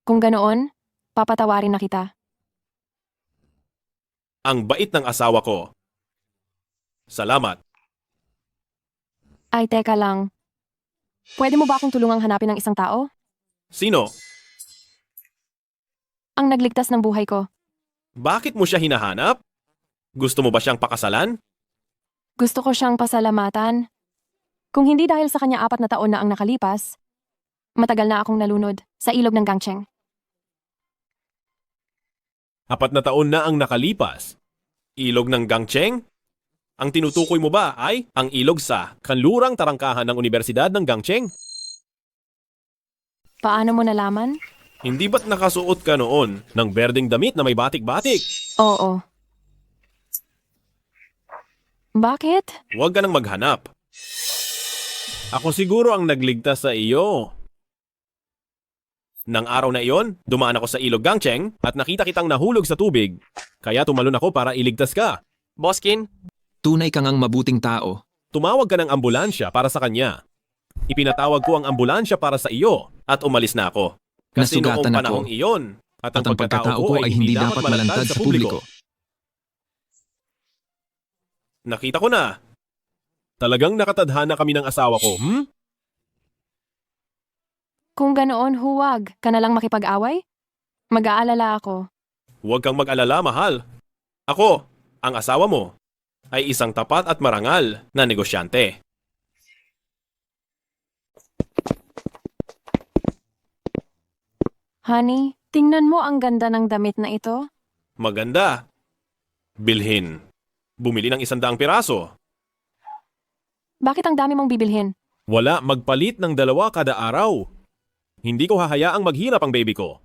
Speaker 2: Kung ganoon, papatawarin na kita.
Speaker 4: Ang bait ng asawa ko. Salamat.
Speaker 2: Ay, teka lang. Pwede mo ba akong tulungang hanapin ng isang tao?
Speaker 4: Sino?
Speaker 2: Ang nagligtas ng buhay ko.
Speaker 4: Bakit mo siya hinahanap? Gusto mo ba siyang pakasalan?
Speaker 2: Gusto ko siyang pasalamatan. Kung hindi dahil sa kanya 4 na taon na ang nakalipas, matagal na akong nalunod sa ilog ng Gangcheng.
Speaker 4: 4 na taon na ang nakalipas. Ilog ng Gangcheng? Ang tinutukoy mo ba ay ang ilog sa kanlurang tarangkahan ng Universidad ng Gangcheng?
Speaker 2: Paano mo nalaman?
Speaker 4: Hindi ba't nakasuot ka noon ng berdeng damit na may batik-batik?
Speaker 2: Oo. Bakit?
Speaker 4: Huwag ka nang maghanap. Ako siguro ang nagligtas sa iyo. Nang araw na iyon, dumaan ako sa ilog Gangcheng at nakita kitang nahulog sa tubig. Kaya tumalon ako para iligtas ka.
Speaker 3: Boskin?
Speaker 11: Tunay kang ang mabuting tao.
Speaker 4: Tumawag ka ng ambulansya para sa kanya. Ipinatawag ko ang ambulansya para sa iyo at umalis na ako. Kasi noong
Speaker 11: Nasugatan
Speaker 4: panahong
Speaker 11: ako.
Speaker 4: iyon at ang pagkatao ko ay hindi dapat malantad sa publiko. Nakita ko na. Talagang nakatadhana kami ng asawa ko,
Speaker 2: Kung ganoon, huwag ka na lang makipag-away? Mag-aalala ako.
Speaker 4: Huwag kang mag-alala, mahal. Ako, ang asawa mo, ay isang tapat at marangal na negosyante.
Speaker 2: Honey, tingnan mo ang ganda ng damit na ito.
Speaker 4: Maganda. Bilhin. Bumili ng 100 piraso.
Speaker 2: Bakit ang dami mong bibilhin?
Speaker 4: Wala, magpalit ng 2 kada araw. Hindi ko hahayaang maghirap ang baby ko.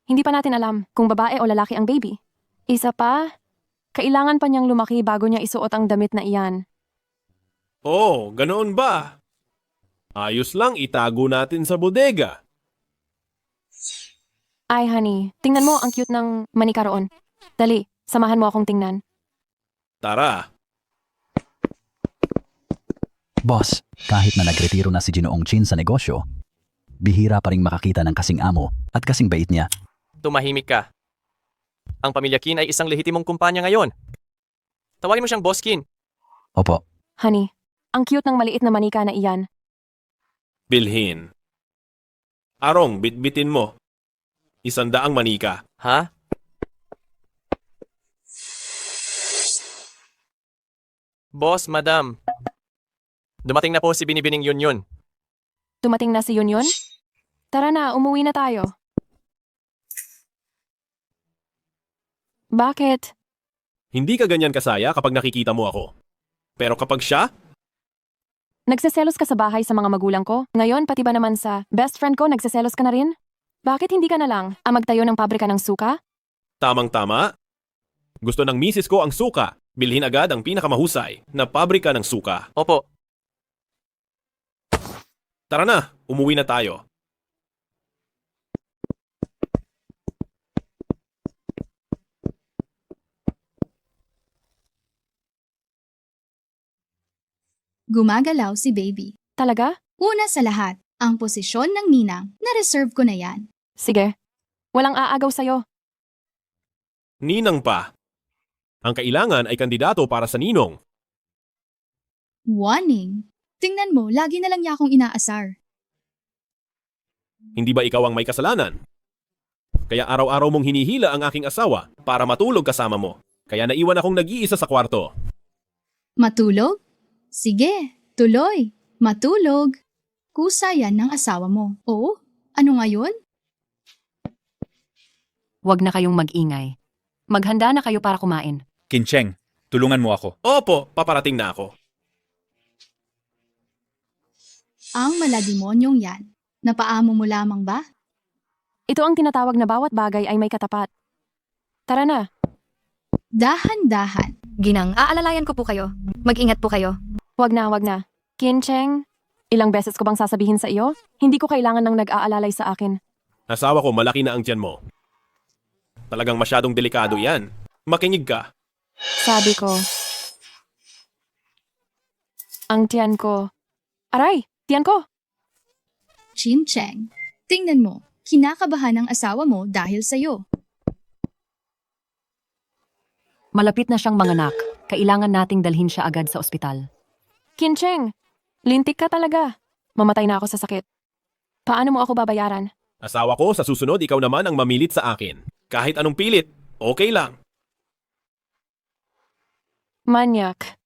Speaker 2: Hindi pa natin alam kung babae o lalaki ang baby. Isa pa, kailangan pa niyang lumaki bago niya isuot ang damit na iyan.
Speaker 4: Oh, ganoon ba? Ayos lang, itago natin sa bodega.
Speaker 2: Ay, honey, tingnan mo ang cute ng manika roon. Dali, samahan mo akong tingnan.
Speaker 4: Tara.
Speaker 12: Boss, kahit na nagretiro na si Ginoong Chin sa negosyo, bihira pa ring makakita ng kasing amo at kasing bait niya.
Speaker 3: Tumahimik ka. Ang pamilya Kin ay isang lehitimong kumpanya ngayon. Tawagin mo siyang Boss Kin.
Speaker 12: Opo.
Speaker 2: Honey, ang cute ng maliit na manika na iyan.
Speaker 4: Bilhin. Arong, bitbitin mo. 100 manika.
Speaker 3: Ha? Boss, madam. Dumating na po si Binibining Yun.
Speaker 2: Dumating na si Yun? Tara na, umuwi na tayo. Bakit?
Speaker 4: Hindi ka ganyan kasaya kapag nakikita mo ako. Pero kapag siya,
Speaker 2: Nagseselos ka sa bahay sa mga magulang ko? Ngayon, pati ba naman sa best friend ko, nagseselos ka na rin? Bakit hindi ka na lang magtayo ng pabrika ng suka?
Speaker 4: tamang-tama. Gusto ng misis ko ang suka. Bilhin agad ang pinakamahusay na pabrika ng suka.
Speaker 3: Opo.
Speaker 4: Tara na, umuwi na tayo.
Speaker 1: Gumagalaw si baby.
Speaker 2: Talaga?
Speaker 1: Una sa lahat, ang posisyon ng ninang, na-reserve ko na yan.
Speaker 2: Sige. Walang aagaw sa'yo.
Speaker 4: Ninang pa. Ang kailangan ay kandidato para sa ninong.
Speaker 1: Warning! Tingnan mo, lagi na lang niya akong inaasar.
Speaker 4: Hindi ba ikaw ang may kasalanan? Kaya araw-araw mong hinihila ang aking asawa para matulog kasama mo. Kaya naiwan akong nag-iisa sa kwarto.
Speaker 1: Matulog? Sige, tuloy. Matulog. Kusa yan ng asawa mo. Oo? Ano ngayon?
Speaker 2: Huwag na kayong mag-ingay. Maghanda na kayo para kumain.
Speaker 6: Kincheng, tulungan mo ako.
Speaker 4: Opo, paparating na ako.
Speaker 1: Ang malademonyong yan. Napaamo mo lamang ba?
Speaker 2: Ito ang tinatawag na bawat bagay ay may katapat. Tara na.
Speaker 1: Dahan-dahan.
Speaker 18: Ginang, aalalayan ko po kayo. Mag-ingat po kayo.
Speaker 2: Wag na. Kincheng, ilang beses ko bang sasabihin sa iyo? Hindi ko kailangan ng nag-aalalay sa akin.
Speaker 4: Asawa ko, malaki na ang tiyan mo. Talagang masyadong delikado yan. Makinig ka.
Speaker 2: Sabi ko. Ang tiyan ko. Aray, tiyan ko.
Speaker 1: Chin-cheng, tingnan mo. Kinakabahan ang asawa mo dahil sa'yo.
Speaker 2: Malapit na siyang manganak. Kailangan nating dalhin siya agad sa ospital. Kincheng, lintik ka talaga. Mamatay na ako sa sakit. Paano mo ako babayaran?
Speaker 4: Asawa ko, sa susunod ikaw naman ang mamilit sa akin. Kahit anong pilit, okay lang.
Speaker 2: Manyak.